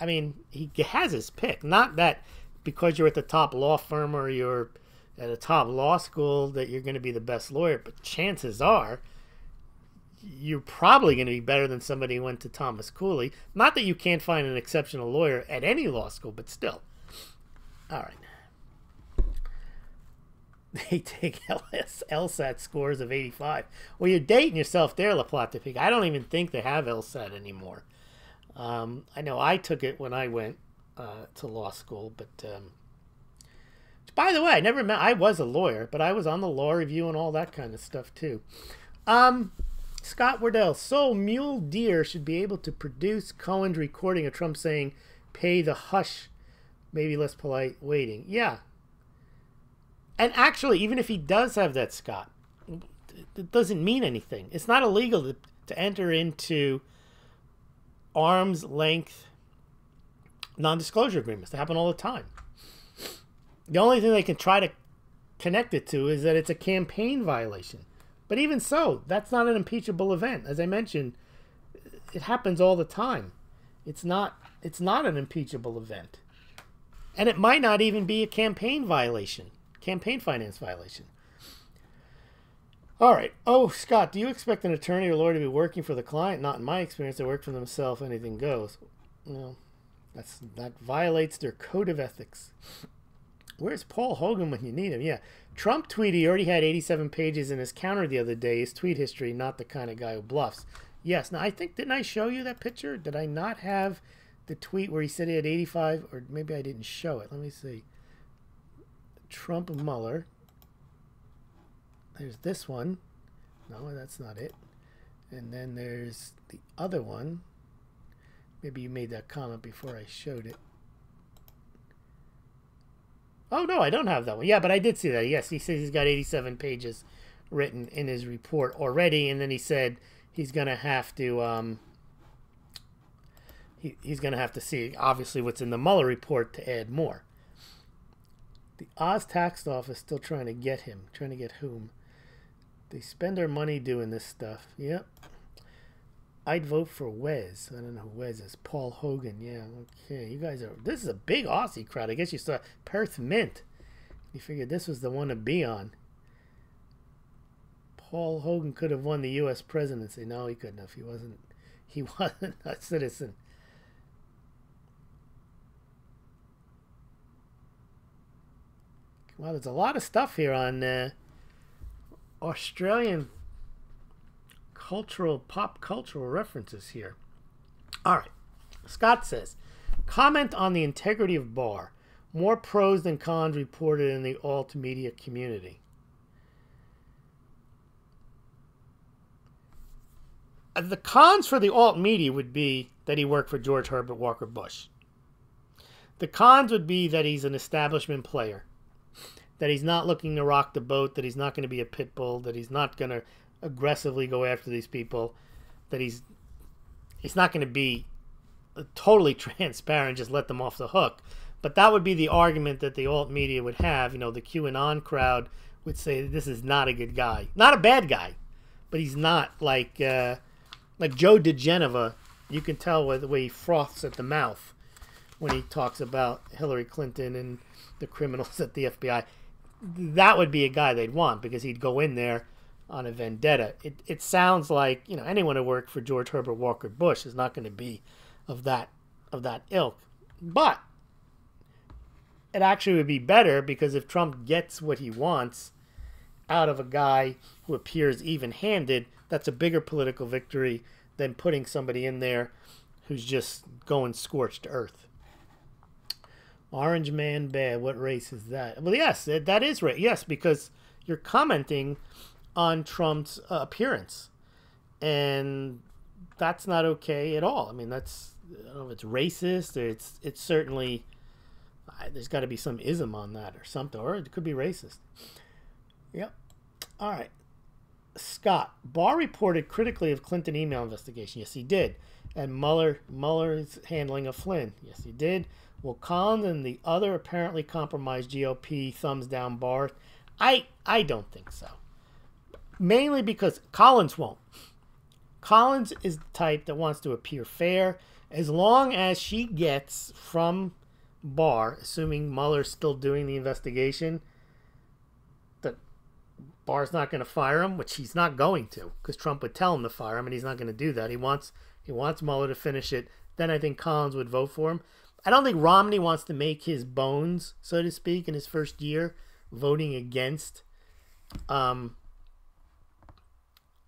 I mean, he has his pick. Not that because you're at the top law firm or you're at a top law school that you're going to be the best lawyer. But chances are you're probably going to be better than somebody who went to Thomas Cooley. Not that you can't find an exceptional lawyer at any law school, but still. All right. They take LSAT scores of 85. Well, you're dating yourself there, La Plata Peak. I don't even think they have LSAT anymore. I know I took it when I went to law school, but by the way, I was a lawyer, but I was on the law review and all that kind of stuff too. Scott Wardell. So Mule Deer should be able to produce Cohen's recording of Trump saying, "Pay the hush, maybe less polite waiting." Yeah. And actually, even if he does have that, Scott, it doesn't mean anything. It's not illegal to enter into arm's length non-disclosure agreements. They happen all the time. The only thing they can try to connect it to is that it's a campaign violation. But even so, that's not an impeachable event. As I mentioned, it happens all the time. It's not an impeachable event. And it might not even be a campaign violation. Campaign finance violation. All right. Oh, Scott, do you expect an attorney or lawyer to be working for the client? Not in my experience. They work for themselves. Anything goes. No. That violates their code of ethics. Where's Paul Hogan when you need him? Yeah. Trump tweeted he already had 87 pages in his counter the other day. His tweet history, not the kind of guy who bluffs. Yes. Now, I think, didn't I show you that picture? Did I not have the tweet where he said he had 85? Or maybe I didn't show it. Let me see. Trump Mueller. There's this one. No, that's not it. And then there's the other one. Maybe you made that comment before I showed it. Oh, no, I don't have that one. Yeah, but I did see that. Yes, he says he's got 87 pages written in his report already. And then he said he's going to have to... he's going to have to see, obviously, what's in the Mueller report to add more. The Oz tax office still trying to get him. Trying to get whom? They spend their money doing this stuff. Yep. I'd vote for Wes. I don't know who Wes is. Paul Hogan. Yeah, okay. You guys are... This is a big Aussie crowd. I guess you saw Perth Mint. You figured this was the one to be on. Paul Hogan could have won the U.S. presidency. No, he couldn't have. He wasn't a citizen. Well, there's a lot of stuff here on Australian pop cultural references here. All right. Scott says, comment on the integrity of Barr. More pros than cons reported in the alt media community. The cons for the alt media would be that he worked for George Herbert Walker Bush. The cons would be that he's an establishment player, that he's not looking to rock the boat, that he's not going to be a pit bull, that he's not going to aggressively go after these people, that he's not going to be totally transparent, just let them off the hook. But that would be the argument that the alt media would have. You know, the QAnon crowd would say this is not a good guy, not a bad guy, but he's not like Joe DeGeneva. You can tell by the way he froths at the mouth when he talks about Hillary Clinton and the criminals at the FBI. That would be a guy they'd want because he'd go in there on a vendetta. It sounds like, you know, anyone who worked for George Herbert Walker Bush is not going to be of that ilk. But it actually would be better because if Trump gets what he wants out of a guy who appears even-handed, that's a bigger political victory than putting somebody in there who's just going scorched earth. Orange man bad. What race is that? Well, yes, that is right. Yes, because you're commenting on Trump's appearance, and that's not okay at all. I mean, that's, I don't know if it's racist, or it's certainly, there's got to be some ism on that or something, or it could be racist. Yep. All right. Scott, Barr reported critically of Clinton email investigation. Yes, he did. And Mueller's handling of Flynn. Yes, he did. Will Collins and the other apparently compromised GOP thumbs down Barr? I don't think so. Mainly because Collins won't. Collins is the type that wants to appear fair. As long as she gets from Barr, assuming Mueller's still doing the investigation, that Barr's not going to fire him, which he's not going to, because Trump would tell him to fire him, and he's not going to do that. He wants Mueller to finish it. Then I think Collins would vote for him. I don't think Romney wants to make his bones, so to speak, in his first year, voting against the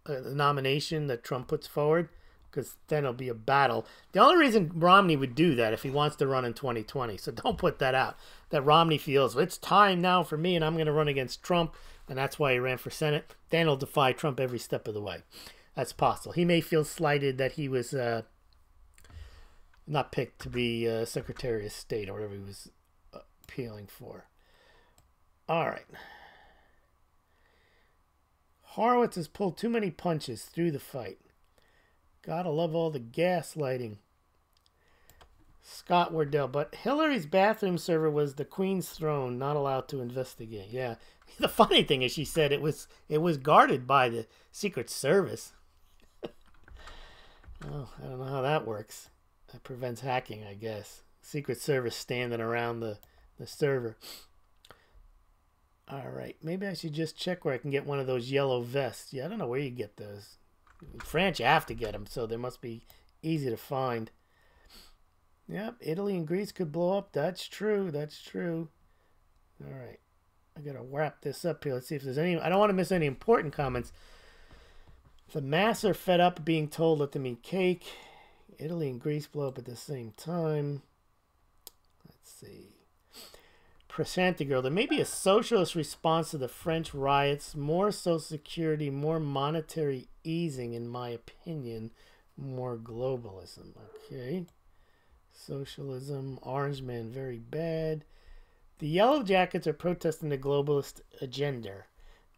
nomination that Trump puts forward, because then it'll be a battle. The only reason Romney would do that if he wants to run in 2020, so don't put that out, that Romney feels, well, it's time now for me and I'm going to run against Trump, and that's why he ran for Senate. Then he'll defy Trump every step of the way. That's possible. He may feel slighted that he was not picked to be Secretary of State or whatever he was appealing for. All right. Horowitz has pulled too many punches through the fight. Gotta love all the gaslighting. Scott Wardell, but Hillary's bathroom server was the Queen's throne, not allowed to investigate. Yeah. The funny thing is she said it was guarded by the Secret Service. Oh, I don't know how that works. That prevents hacking, I guess. Secret Service standing around the server. All right, maybe I should just check where I can get one of those yellow vests. Yeah, I don't know where you get those. In France, you have to get them, so they must be easy to find. Yep, Italy and Greece could blow up. That's true. That's true. All right. I got to wrap this up here. Let's see if there's any... I don't want to miss any important comments. The mass are fed up being told let them eat cake. Italy and Greece blow up at the same time. Let's see. Prasanti Girl. There may be a socialist response to the French riots. More social security, more monetary easing, in my opinion. More globalism. Okay. Socialism. Orange Man, very bad. The Yellow Jackets are protesting the globalist agenda.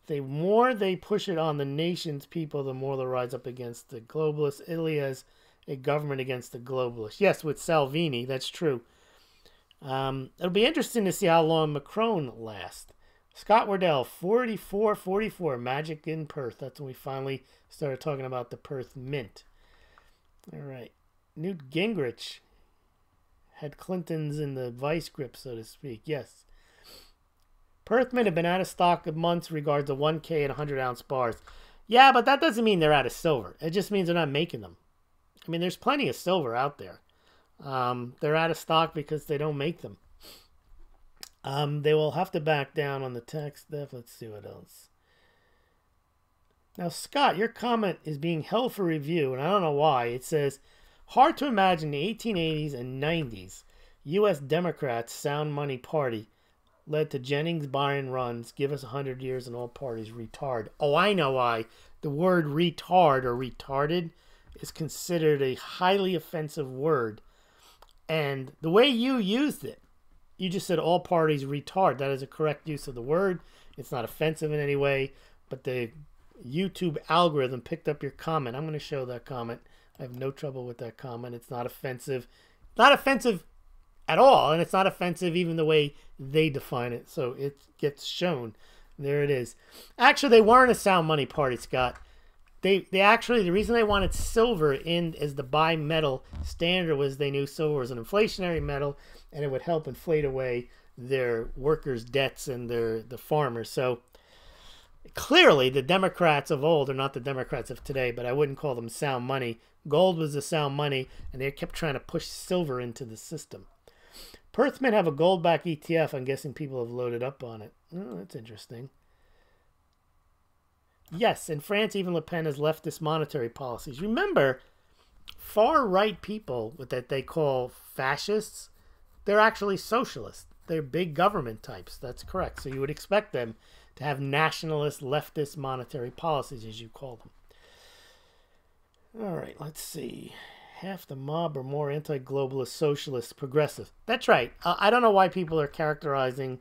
The more they push it on the nation's people, the more they'll rise up against the globalists. Italy has a government against the globalists. Yes, with Salvini, that's true. It'll be interesting to see how long Macron lasts. Scott Wardell, 44-44, Magic in Perth. That's when we finally started talking about the Perth Mint. All right. Newt Gingrich had Clinton's in the vice grip, so to speak. Yes. Perth Mint have been out of stock of months regards to 1K and 100-ounce bars. Yeah, but that doesn't mean they're out of silver. It just means they're not making them. I mean, there's plenty of silver out there. They're out of stock because they don't make them. They will have to back down on the tax stuff. Let's see what else. Now, Scott, your comment is being held for review, and I don't know why. It says, hard to imagine the 1880s and 90s U.S. Democrats' sound money party led to Jennings Bryan runs, give us 100 years and all parties retard. Oh, I know why. The word retard or retarded is considered a highly offensive word. And the way you used it, you just said all parties retard. That is a correct use of the word. It's not offensive in any way, but the YouTube algorithm picked up your comment. I'm going to show that comment. I have no trouble with that comment. It's not offensive. Not offensive at all, and it's not offensive even the way they define it. So it gets shown. There it is. Actually, they weren't a sound money party, Scott. They actually, the reason they wanted silver in as the bimetal standard was they knew silver was an inflationary metal and it would help inflate away their workers' debts and the farmers. So clearly the Democrats of old are not the Democrats of today, but I wouldn't call them sound money. Gold was the sound money, and they kept trying to push silver into the system. Perth Mint have a gold-backed ETF. I'm guessing people have loaded up on it. Oh, that's interesting. Yes, in France, even Le Pen has leftist monetary policies. Remember, far-right people that they call fascists, they're actually socialists. They're big government types. That's correct. So you would expect them to have nationalist, leftist monetary policies, as you call them. All right, let's see. Half the mob are more anti-globalist, socialist, progressive. That's right. I don't know why people are characterizing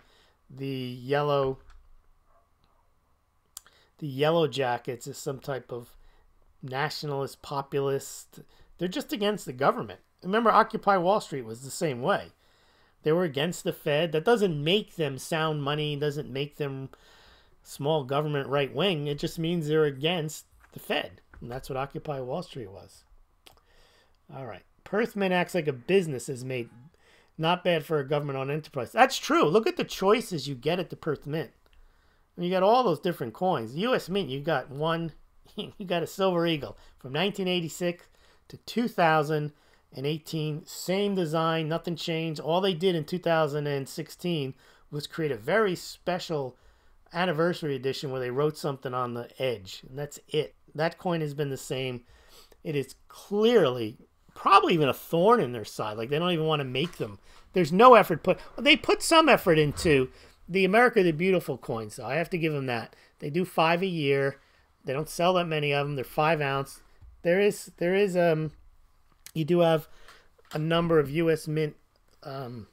the yellow jackets as some type of nationalist, populist. They're just against the government. Remember, Occupy Wall Street was the same way. They were against the Fed. That doesn't make them sound money, doesn't make them small government right wing. It just means they're against the Fed. And that's what Occupy Wall Street was. All right. Perth Mint acts like a business is made. Not bad for a government-owned enterprise. That's true. Look at the choices you get at the Perth Mint. You got all those different coins. The U.S. Mint, you got one. You got a Silver Eagle from 1986 to 2018. Same design, nothing changed. All they did in 2016 was create a very special anniversary edition where they wrote something on the edge. And that's it. That coin has been the same. It is clearly probably even a thorn in their side. Like they don't even want to make them. There's no effort put. They put some effort into the America the Beautiful coins, so I have to give them that. They do 5 a year. They don't sell that many of them. They're 5 ounce. You do have a number of U.S. Mint, what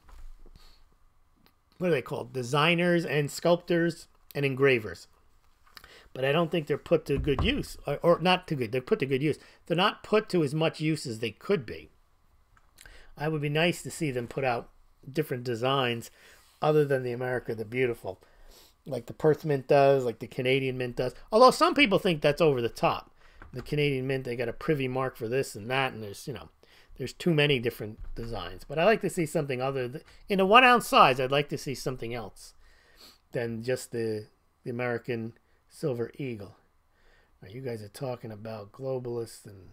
are they called? Designers and sculptors and engravers. But I don't think they're put to good use, or not to good. They're put to good use. They're not put to as much use as they could be. I would be nice to see them put out different designs other than the America the Beautiful, like the Perth Mint does, like the Canadian Mint does. Although some people think that's over the top. The Canadian Mint, they got a privy mark for this and that, and there's too many different designs. But I like to see something other than, in a 1 ounce size, I'd like to see something else than just the American Silver Eagle. Now, you guys are talking about globalists and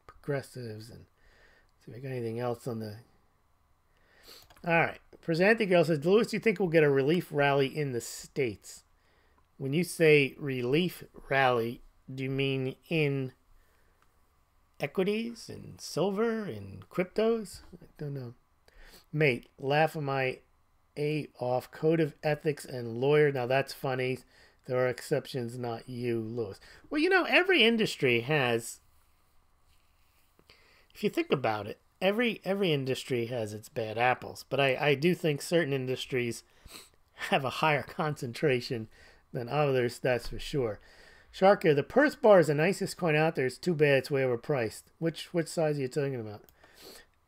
progressives, and see if I got anything else on the All right. Presente Girl says, Lewis, do you think we'll get a relief rally in the States? When you say relief rally, do you mean in equities and silver and cryptos? I don't know. Mate, laugh my A off. Code of ethics and lawyer. Now that's funny. There are exceptions, not you, Lewis. Well, you know, every industry has, if you think about it, every industry has its bad apples. But I do think certain industries have a higher concentration than others, that's for sure. Sharker, the Perth bar is the nicest coin out there. It's too bad it's way overpriced. Which size are you talking about?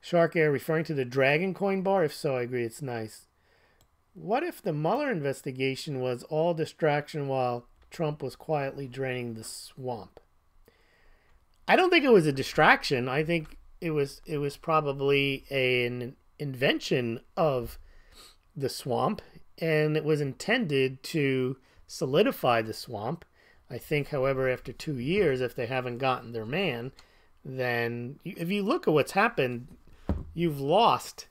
Shark Air referring to the Dragon coin bar? If so, I agree it's nice. What if the Mueller investigation was all distraction while Trump was quietly draining the swamp? I don't think it was a distraction. I think it was probably an invention of the swamp, and it was intended to solidify the swamp. I think, however, after 2 years, if they haven't gotten their man, then if you look at what's happened, you've lost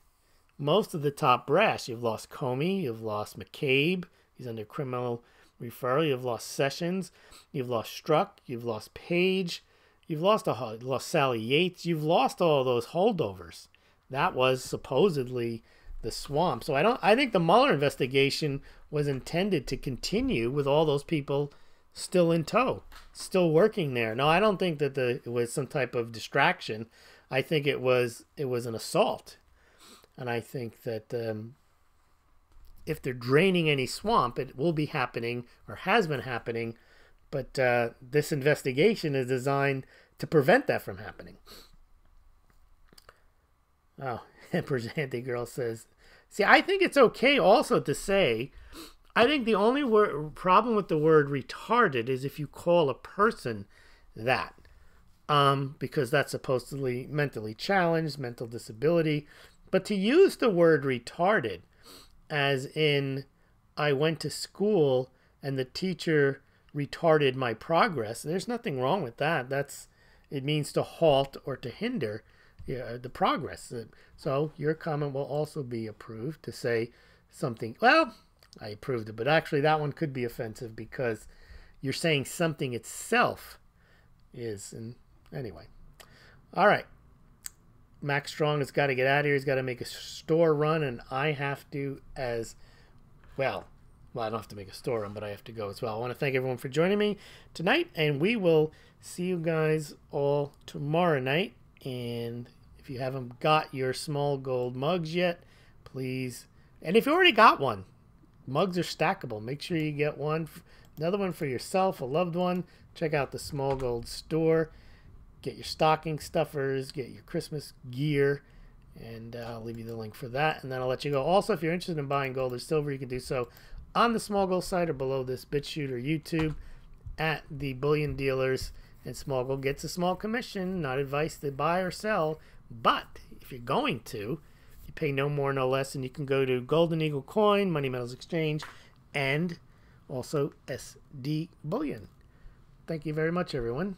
most of the top brass. You've lost Comey, you've lost McCabe, he's under criminal referral, you've lost Sessions, you've lost Strzok, you've lost Page, you've lost Sally Yates, you've lost all those holdovers. That was supposedly the swamp. So I think the Mueller investigation was intended to continue with all those people still in tow, still working there. No, I don't think that it was some type of distraction. I think it was an assault. And I think that if they're draining any swamp, it will be happening or has been happening. But this investigation is designed to prevent that from happening. Oh, Presente Girl says, see, I think it's okay also to say, I think the only problem with the word retarded is if you call a person that. Because that's supposedly mentally challenged, mental disability. But to use the word retarded, as in, I went to school and the teacher retarded my progress, there's nothing wrong with that. It means to halt or to hinder the progress. So your comment will also be approved to say something, well, I approved it, but actually that one could be offensive because you're saying something itself is, and anyway. All right. Max Strong has got to get out of here. He's got to make a store run, and I have to as well. Well, I don't have to make a store run, but I have to go as well. I want to thank everyone for joining me tonight, and we will see you guys all tomorrow night. And if you haven't got your Smaulgld mugs yet, please. And if you already got one, mugs are stackable. Make sure you get one. Another one for yourself, a loved one. Check out the Smaulgld store. Get your stocking stuffers, get your Christmas gear, and I'll leave you the link for that, and then I'll let you go. Also, if you're interested in buying gold or silver, you can do so on the Smaulgld site or below this BitChute or YouTube at the Bullion Dealers, and Smaulgld gets a small commission, not advice to buy or sell, but if you're going to, you pay no more, no less, and you can go to Golden Eagle Coin, Money Metals Exchange, and also SD Bullion. Thank you very much, everyone.